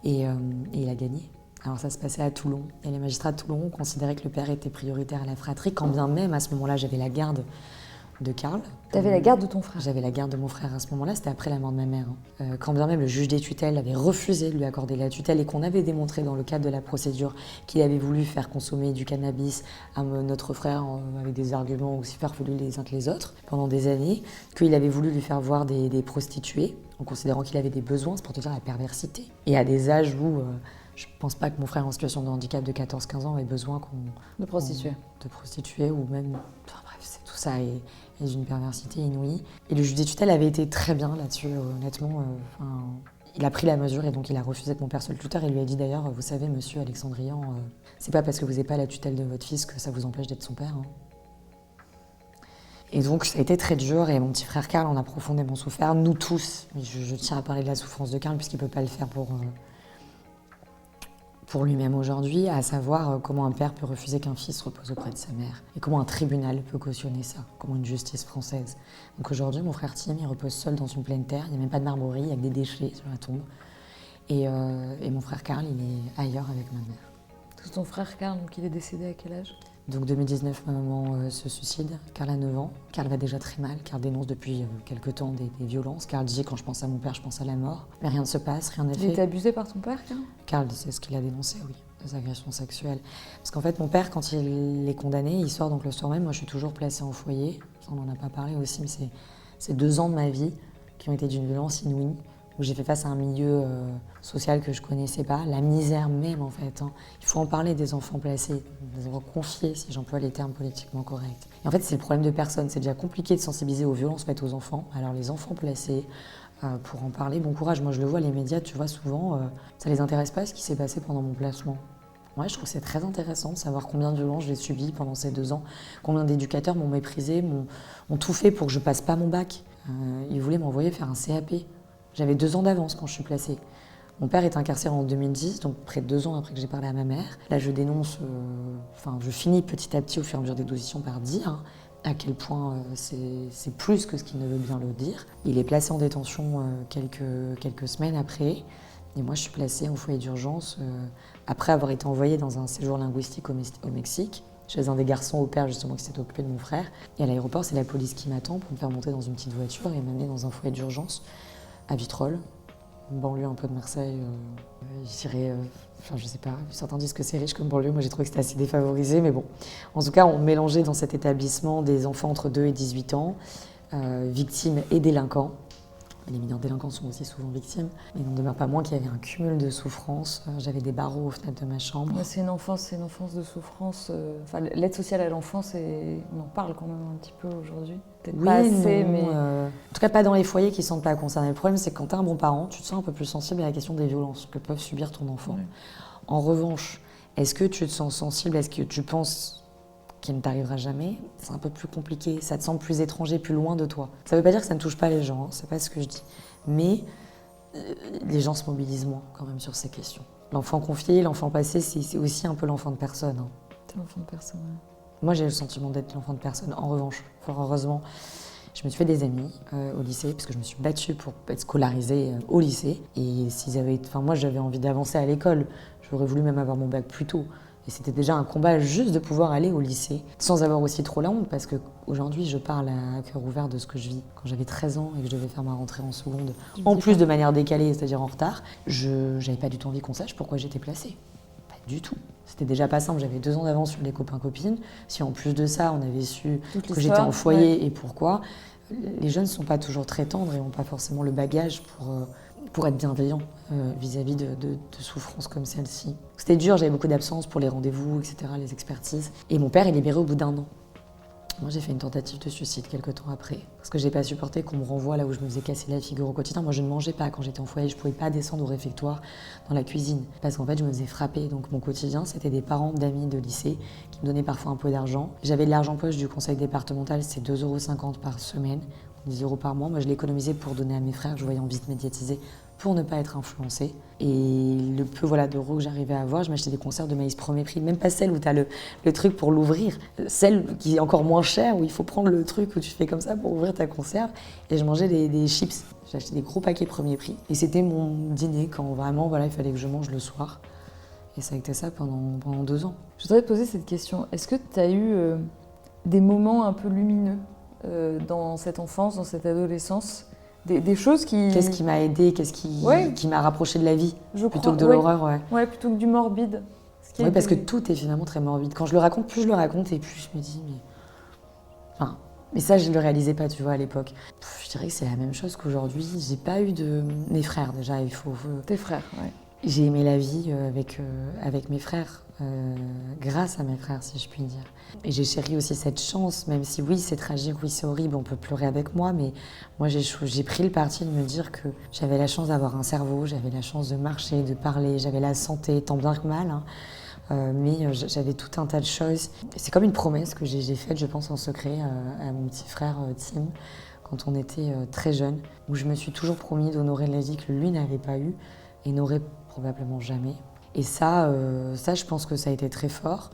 Et il a gagné. Alors ça se passait à Toulon. Et les magistrats de Toulon considéraient que le père était prioritaire à la fratrie, quand bien même à ce moment-là j'avais la garde de Karl. T'avais la garde de ton frère? J'avais la garde de mon frère à ce moment-là, c'était après la mort de ma mère. Quand bien même le juge des tutelles avait refusé de lui accorder la tutelle et qu'on avait démontré dans le cadre de la procédure qu'il avait voulu faire consommer du cannabis à notre frère avec des arguments aussi farfelus les uns que les autres pendant des années, qu'il avait voulu lui faire voir des prostituées en considérant qu'il avait des besoins, c'est pour te dire la perversité. Et à des âges où je pense pas que mon frère en situation de handicap de 14-15 ans ait besoin de prostituer. De prostituer ou même... Enfin bref, c'est tout ça est d'une perversité inouïe. Et le juge des tutelles avait été très bien là-dessus, honnêtement. Il a pris la mesure et donc il a refusé que mon père soit le tuteur et lui a dit d'ailleurs, vous savez, monsieur Alexandrian, c'est pas parce que vous n'avez pas la tutelle de votre fils que ça vous empêche d'être son père. Hein. Et donc ça a été très dur et mon petit frère Karl en a profondément souffert, nous tous. Je tiens à parler de la souffrance de Karl puisqu'il ne peut pas le faire pour lui-même aujourd'hui, à savoir comment un père peut refuser qu'un fils repose auprès de sa mère et comment un tribunal peut cautionner ça, comment une justice française. Donc aujourd'hui, mon frère Tim, il repose seul dans une pleine terre, il n'y a même pas de marmorie, il y a que des déchets sur la tombe. Et mon frère Karl, il est ailleurs avec ma mère. Ton frère Karl, donc il est décédé à quel âge? Donc 2019, ma maman se suicide. Karl a 9 ans. Karl va déjà très mal. Karl dénonce depuis quelques temps des violences. Karl dit quand je pense à mon père, je pense à la mort. Mais rien ne se passe, rien n'est fait. Il était abusé par ton père, Karl? Karl, c'est ce qu'il a dénoncé, oui, des agressions sexuelles. Parce qu'en fait, mon père, quand il est condamné, il sort donc le soir même. Moi, je suis toujours placée en foyer. Ça, on n'en a pas parlé aussi, mais c'est 2 ans de ma vie qui ont été d'une violence inouïe, où j'ai fait face à un milieu social que je connaissais pas, la misère même en fait. Hein. Il faut en parler des enfants placés, des enfants confiés, si j'emploie les termes politiquement corrects. Et en fait, c'est le problème de personne. C'est déjà compliqué de sensibiliser aux violences faites aux enfants. Alors les enfants placés, pour en parler, bon courage. Moi, je le vois, les médias, tu vois, souvent, ça les intéresse pas ce qui s'est passé pendant mon placement. Ouais, je trouve que c'est très intéressant de savoir combien de violences j'ai subies pendant ces 2 ans, combien d'éducateurs m'ont méprisée, ont tout fait pour que je passe pas mon bac. Ils voulaient m'envoyer faire un CAP. J'avais 2 ans d'avance quand je suis placée. Mon père est incarcéré en 2010, donc près de 2 ans après que j'ai parlé à ma mère. Là, je dénonce, je finis petit à petit au fur et à mesure des auditions par dire à quel point c'est plus que ce qu'il ne veut bien le dire. Il est placé en détention quelques semaines après. Et moi, je suis placée en foyer d'urgence après avoir été envoyée dans un séjour linguistique au Mexique, chez un des garçons au père justement qui s'était occupé de mon frère. Et à l'aéroport, c'est la police qui m'attend pour me faire monter dans une petite voiture et m'amener dans un foyer d'urgence à Vitrolles, une banlieue un peu de Marseille. Je dirais, je sais pas, certains disent que c'est riche comme banlieue, moi j'ai trouvé que c'était assez défavorisé, mais bon. En tout cas, on mélangeait dans cet établissement des enfants entre 2 et 18 ans, victimes et délinquants. Les mineurs délinquants sont aussi souvent victimes, mais il n'en demeure pas moins qu'il y avait un cumul de souffrances. J'avais des barreaux aux fenêtres de ma chambre. C'est une enfance de souffrance. L'aide sociale à l'enfance, on en parle quand même un petit peu aujourd'hui. Peut-être oui, pas assez, non, mais... En tout cas, pas dans les foyers qui ne sont pas concernés. Le problème, c'est que quand tu es un bon parent, tu te sens un peu plus sensible à la question des violences que peuvent subir ton enfant. Ouais. En revanche, est-ce que tu te sens sensible? Est-ce que tu penses qu'il ne t'arrivera jamais? C'est un peu plus compliqué, ça te semble plus étranger, plus loin de toi. Ça ne veut pas dire que ça ne touche pas les gens, hein, c'est pas ce que je dis. Mais les gens se mobilisent moins quand même sur ces questions. L'enfant confié, l'enfant passé, c'est aussi un peu l'enfant de personne. Hein. T'es l'enfant de personne, ouais. Moi, j'ai le sentiment d'être l'enfant de personne. En revanche, fort heureusement, je me suis fait des amis au lycée, parce que je me suis battue pour être scolarisée au lycée. Et moi, j'avais envie d'avancer à l'école. J'aurais voulu même avoir mon bac plus tôt. Et c'était déjà un combat juste de pouvoir aller au lycée, sans avoir aussi trop la honte, parce qu'aujourd'hui, je parle à cœur ouvert de ce que je vis. Quand j'avais 13 ans et que je devais faire ma rentrée en seconde, en plus de manière décalée, c'est-à-dire en retard, j'avais pas du tout envie qu'on sache pourquoi j'étais placée. Pas du tout. C'était déjà pas simple, j'avais 2 ans d'avance sur les copains-copines. Si en plus de ça, on avait su que j'étais en foyer et pourquoi, les jeunes ne sont pas toujours très tendres et n'ont pas forcément le bagage pour être bienveillants vis-à-vis de souffrances comme celle-ci. C'était dur, j'avais beaucoup d'absences pour les rendez-vous, etc., les expertises. Et mon père est libéré au bout d'1 an. Moi, j'ai fait une tentative de suicide quelques temps après, parce que j'ai pas supporté qu'on me renvoie là où je me faisais casser la figure au quotidien. Moi, je ne mangeais pas quand j'étais en foyer, je pouvais pas descendre au réfectoire dans la cuisine, parce qu'en fait, je me faisais frapper. Donc mon quotidien, c'était des parents d'amis de lycée qui me donnaient parfois un peu d'argent. J'avais de l'argent poche du conseil départemental, c'est 2,50 € par semaine, 10 € par mois. Moi, je l'économisais pour donner à mes frères, je voyais en vite médiatisé pour ne pas être influencée. Et le peu d'euros que j'arrivais à avoir, je m'achetais des conserves de maïs premier prix, même pas celles où tu as le truc pour l'ouvrir, celle qui est encore moins chère, où il faut prendre le truc où tu fais comme ça pour ouvrir ta conserve. Et je mangeais des chips. J'ai acheté des gros paquets premier prix. Et c'était mon dîner quand vraiment il fallait que je mange le soir. Et ça a été ça pendant 2 ans. Je voudrais te poser cette question. Est-ce que tu as eu des moments un peu lumineux dans cette enfance, dans cette adolescence, des choses qui... Qu'est-ce qui m'a aidée, qui m'a rapproché de la vie, plutôt que de l'horreur, Ouais, plutôt que du morbide. Oui, parce que tout est finalement très morbide. Quand je le raconte, plus je le raconte et plus je me dis, mais ça, je ne le réalisais pas, tu vois, à l'époque. Je dirais que c'est la même chose qu'aujourd'hui. J'ai pas eu de... Mes frères, déjà, il faut... Tes frères, ouais. J'ai aimé la vie avec mes frères, grâce à mes frères, si je puis dire. Et j'ai chéri aussi cette chance, même si oui, c'est tragique, oui, c'est horrible, on peut pleurer avec moi, mais moi, j'ai pris le parti de me dire que j'avais la chance d'avoir un cerveau, j'avais la chance de marcher, de parler, j'avais la santé, tant bien que mal, mais j'avais tout un tas de choses. C'est comme une promesse que j'ai faite, je pense, en secret à mon petit frère Tim, quand on était très jeunes, où je me suis toujours promis d'honorer la vie que lui n'avait pas eue et n'aurait probablement jamais. Et ça, je pense que ça a été très fort.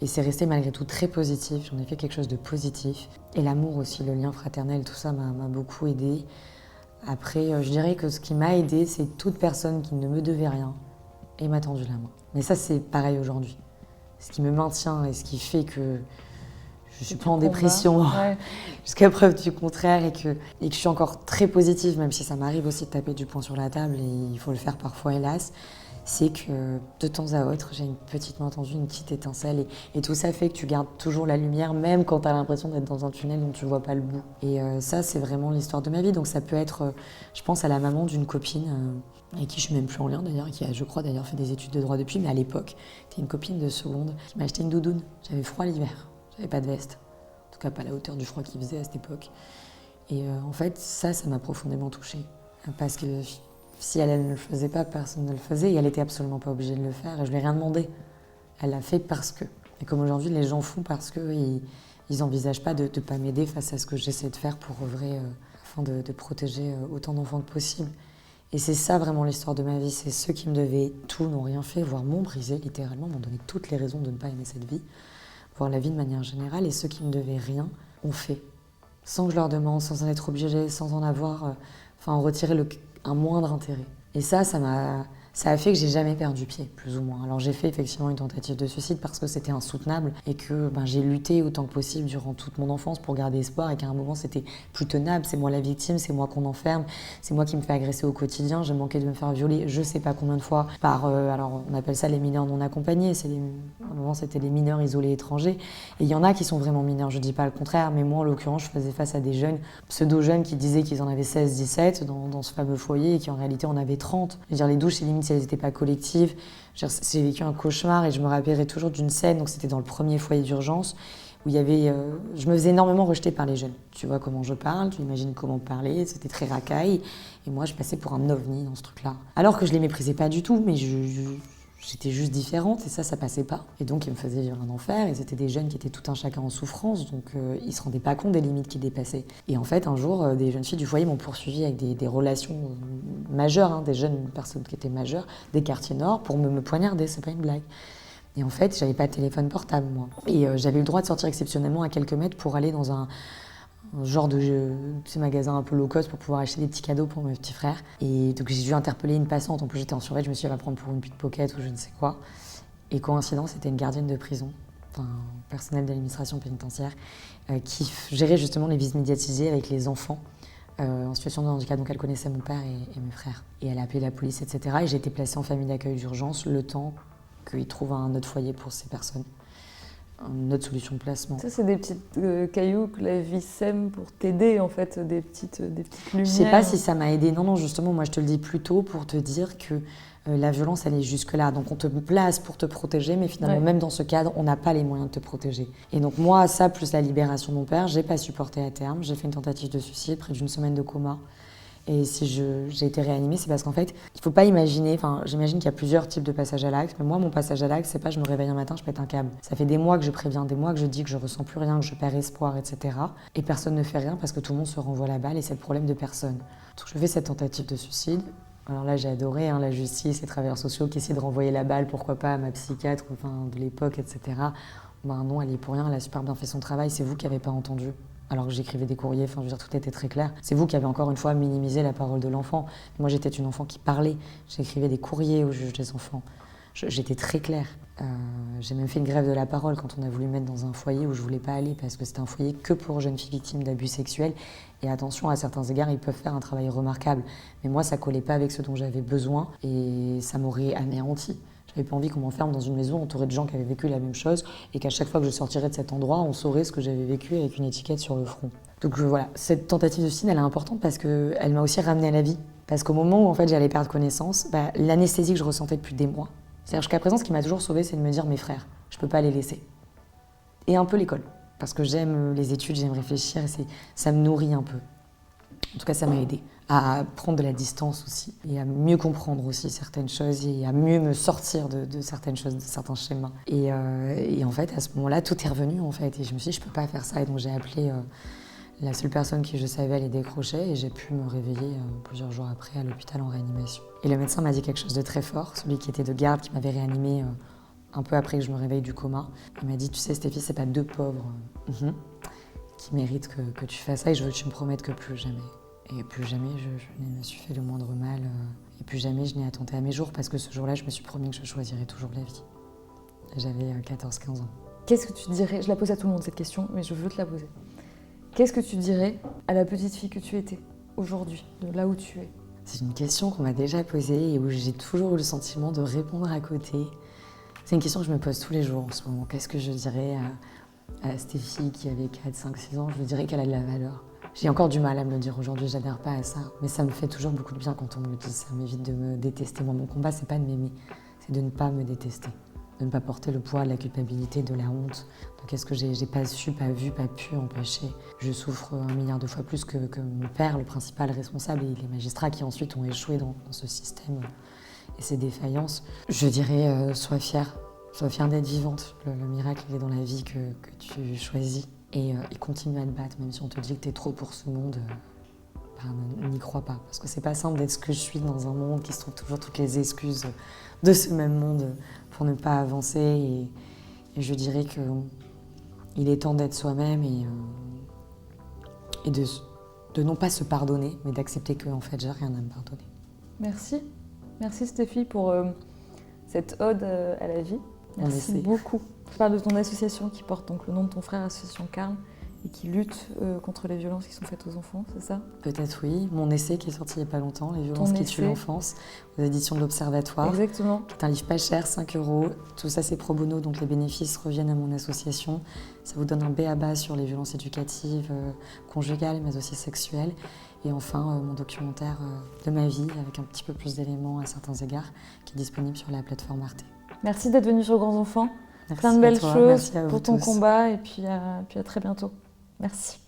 Et c'est resté malgré tout très positif. J'en ai fait quelque chose de positif. Et l'amour aussi, le lien fraternel, tout ça m'a beaucoup aidée. Après, je dirais que ce qui m'a aidée, c'est toute personne qui ne me devait rien et m'a tendu la main. Mais ça, c'est pareil aujourd'hui. Ce qui me maintient et ce qui fait que je suis pas en dépression jusqu'à preuve du contraire et que je suis encore très positive, même si ça m'arrive aussi de taper du poing sur la table et il faut le faire parfois, hélas, c'est que de temps à autre, j'ai une petite main tendue, une petite étincelle et tout ça fait que tu gardes toujours la lumière, même quand tu as l'impression d'être dans un tunnel dont tu vois pas le bout. Et ça, c'est vraiment l'histoire de ma vie. Donc ça peut être, je pense à la maman d'une copine avec qui je suis même plus en lien d'ailleurs, qui a, je crois d'ailleurs, fait des études de droit depuis, mais à l'époque, c'était une copine de seconde qui m'a acheté une doudoune. J'avais froid l'hiver. J'avais pas de veste, en tout cas pas à la hauteur du froid qu'il faisait à cette époque. Et en fait, ça m'a profondément touchée. Parce que si elle ne le faisait pas, personne ne le faisait et elle était absolument pas obligée de le faire et je lui ai rien demandé. Elle l'a fait parce que. Et comme aujourd'hui, les gens font parce qu'ils n'envisagent pas de ne pas m'aider face à ce que j'essaie de faire pour œuvrer afin de protéger autant d'enfants que possible. Et c'est ça vraiment l'histoire de ma vie. C'est ceux qui me devaient tout, n'ont rien fait, voire m'ont brisé littéralement, m'ont donné toutes les raisons de ne pas aimer cette vie. Voir la vie de manière générale, et ceux qui ne devaient rien ont fait. Sans que je leur demande, sans en être obligée, sans en avoir, en retirer un moindre intérêt. Et ça a fait que j'ai jamais perdu pied, plus ou moins. Alors j'ai fait effectivement une tentative de suicide parce que c'était insoutenable et que j'ai lutté autant que possible durant toute mon enfance pour garder espoir et qu'à un moment c'était plus tenable, c'est moi la victime, c'est moi qu'on enferme, c'est moi qui me fais agresser au quotidien, j'ai manqué de me faire violer je sais pas combien de fois par, alors on appelle ça les mineurs non accompagnés, à un moment c'était les mineurs isolés étrangers et il y en a qui sont vraiment mineurs, je dis pas le contraire, mais moi en l'occurrence je faisais face à des jeunes, pseudo-jeunes qui disaient qu'ils en avaient 16-17 dans ce fameux foyer et qui en réalité en avaient 30. Je veux dire les douches c'est limite si elles n'étaient pas collectives. J'ai vécu un cauchemar et je me rappellerai toujours d'une scène, donc c'était dans le premier foyer d'urgence, où il y avait, je me faisais énormément rejeter par les jeunes. Tu vois comment je parle, tu imagines comment parler, c'était très racaille. Et moi, je passais pour un ovni dans ce truc-là. Alors que je les méprisais pas du tout, mais j'étais juste différente et ça passait pas. Et donc, ils me faisaient vivre un enfer et c'était des jeunes qui étaient tout un chacun en souffrance, donc ils se rendaient pas compte des limites qu'ils dépassaient. Et en fait, un jour, des jeunes filles du foyer m'ont poursuivi avec des relations majeures, des jeunes personnes qui étaient majeures, des quartiers nord, pour me poignarder, c'est pas une blague. Et en fait, j'avais pas de téléphone portable, moi. Et j'avais eu le droit de sortir exceptionnellement à quelques mètres pour aller dans un genre de magasin un peu low cost pour pouvoir acheter des petits cadeaux pour mes petits frères. Et donc j'ai dû interpeller une passante, en plus j'étais en survêt, je me suis dit elle va prendre pour une pickpocket ou je ne sais quoi. Et coïncidence, c'était une gardienne de prison, personnel de l'administration pénitentiaire, qui gérait justement les visites médiatisées avec les enfants en situation de handicap. Donc elle connaissait mon père et mes frères. Et elle a appelé la police, etc. Et j'ai été placée en famille d'accueil d'urgence le temps qu'ils trouvent un autre foyer pour ces personnes. Une autre solution de placement. Ça, c'est des petites cailloux que la vie sème pour t'aider, en fait, des petites lumières. Je sais pas si ça m'a aidée. Non, justement, moi, je te le dis plutôt pour te dire que la violence, elle est jusque-là. Donc, on te place pour te protéger, mais finalement, même dans ce cadre, on n'a pas les moyens de te protéger. Et donc, moi, ça, plus la libération de mon père, j'ai pas supporté à terme. J'ai fait une tentative de suicide, près d'une semaine de coma. Et si j'ai été réanimée, c'est parce qu'en fait, il ne faut pas imaginer, j'imagine qu'il y a plusieurs types de passages à l'acte, mais moi, mon passage à l'acte, c'est pas je me réveille un matin, je pète un câble. Ça fait des mois que je préviens, des mois que je dis que je ressens plus rien, que je perds espoir, etc. Et personne ne fait rien parce que tout le monde se renvoie la balle et c'est le problème de personne. Donc je fais cette tentative de suicide, Alors là, j'ai adoré la justice, les travailleurs sociaux qui essaient de renvoyer la balle, pourquoi pas, à ma psychiatre de l'époque, etc. Ben non, elle y est pour rien, elle a super bien fait son travail, c'est vous qui n'avez pas entendu. Alors que j'écrivais des courriers, je veux dire, tout était très clair. C'est vous qui avez encore une fois minimisé la parole de l'enfant. Moi, j'étais une enfant qui parlait, j'écrivais des courriers au juge des enfants. J'étais très claire. J'ai même fait une grève de la parole quand on a voulu me mettre dans un foyer où je voulais pas aller parce que c'était un foyer que pour jeunes filles victimes d'abus sexuels. Et attention, à certains égards, ils peuvent faire un travail remarquable. Mais moi, ça collait pas avec ce dont j'avais besoin et ça m'aurait anéanti. J'avais pas envie qu'on m'enferme dans une maison entourée de gens qui avaient vécu la même chose et qu'à chaque fois que je sortirais de cet endroit, on saurait ce que j'avais vécu avec une étiquette sur le front. Donc voilà, cette tentative de suicide, elle est importante parce qu'elle m'a aussi ramenée à la vie. Parce qu'au moment où en fait j'allais perdre connaissance, l'anesthésie que je ressentais depuis des mois, c'est-à-dire jusqu'à présent, ce qui m'a toujours sauvée, c'est de me dire mes frères, je peux pas les laisser. Et un peu l'école, parce que j'aime les études, j'aime réfléchir, et ça me nourrit un peu. En tout cas, ça m'a aidée à prendre de la distance aussi, et à mieux comprendre aussi certaines choses, et à mieux me sortir de certaines choses, de certains schémas. Et en fait, à ce moment-là, tout est revenu, en fait, et je me suis dit, je peux pas faire ça, et donc j'ai appelé la seule personne qui je savais allait décrocher, et j'ai pu me réveiller plusieurs jours après à l'hôpital en réanimation. Et le médecin m'a dit quelque chose de très fort, celui qui était de garde, qui m'avait réanimée un peu après que je me réveille du coma. Il m'a dit, tu sais Stéphie, c'est pas deux pauvres qui méritent que tu fasses ça, et je veux que tu me promettes que plus jamais. Et plus jamais je ne me suis fait le moindre mal, et plus jamais je n'ai attenté à mes jours, parce que ce jour-là, je me suis promis que je choisirais toujours la vie. J'avais 14-15 ans. Qu'est-ce que tu dirais, je la pose à tout le monde cette question, mais je veux te la poser. Qu'est-ce que tu dirais à la petite fille que tu étais aujourd'hui, de là où tu es? C'est une question qu'on m'a déjà posée et où j'ai toujours eu le sentiment de répondre à côté. C'est une question que je me pose tous les jours en ce moment. Qu'est-ce que je dirais à Stéphie qui avait 4, 5, 6 ans? Je lui dirais qu'elle a de la valeur. J'ai encore du mal à me le dire aujourd'hui, j'adhère pas à ça. Mais ça me fait toujours beaucoup de bien quand on me le dit. Ça m'évite de me détester. Moi, mon combat, c'est pas de m'aimer, c'est de ne pas me détester. De ne pas porter le poids de la culpabilité, de la honte. Donc est-ce que j'ai pas su, pas vu, pas pu empêcher? Je souffre 1 milliard de fois plus que mon père, le principal responsable, et les magistrats qui ensuite ont échoué dans ce système et ces défaillances. Je dirais, sois fière d'être vivante. Le miracle, il est dans la vie que tu choisis. Et continue à te battre, même si on te dit que t'es trop pour ce monde. N'y crois pas, parce que c'est pas simple d'être ce que je suis dans un monde qui se trouve toujours toutes les excuses de ce même monde pour ne pas avancer. Et je dirais qu'il est temps d'être soi-même et de non pas se pardonner, mais d'accepter que en fait j'ai rien à me pardonner. Merci. Merci Stéphie pour cette ode à la vie. Merci beaucoup. Tu parles de ton association qui porte donc le nom de ton frère, Association Carl, et qui lutte contre les violences qui sont faites aux enfants, c'est ça? Peut-être oui. Mon essai qui est sorti il n'y a pas longtemps, Les violences qui tuent l'enfance, aux éditions de l'Observatoire. Exactement. C'est un livre pas cher, 5 €. Tout ça c'est pro bono, donc les bénéfices reviennent à mon association. Ça vous donne un b.a.-ba sur les violences éducatives, conjugales, mais aussi sexuelles. Et enfin, mon documentaire de ma vie, avec un petit peu plus d'éléments à certains égards, qui est disponible sur la plateforme Arte. Merci d'être venu sur Grands Enfants. Merci Plein de belles choses merci pour ton combat et puis à très bientôt. Merci.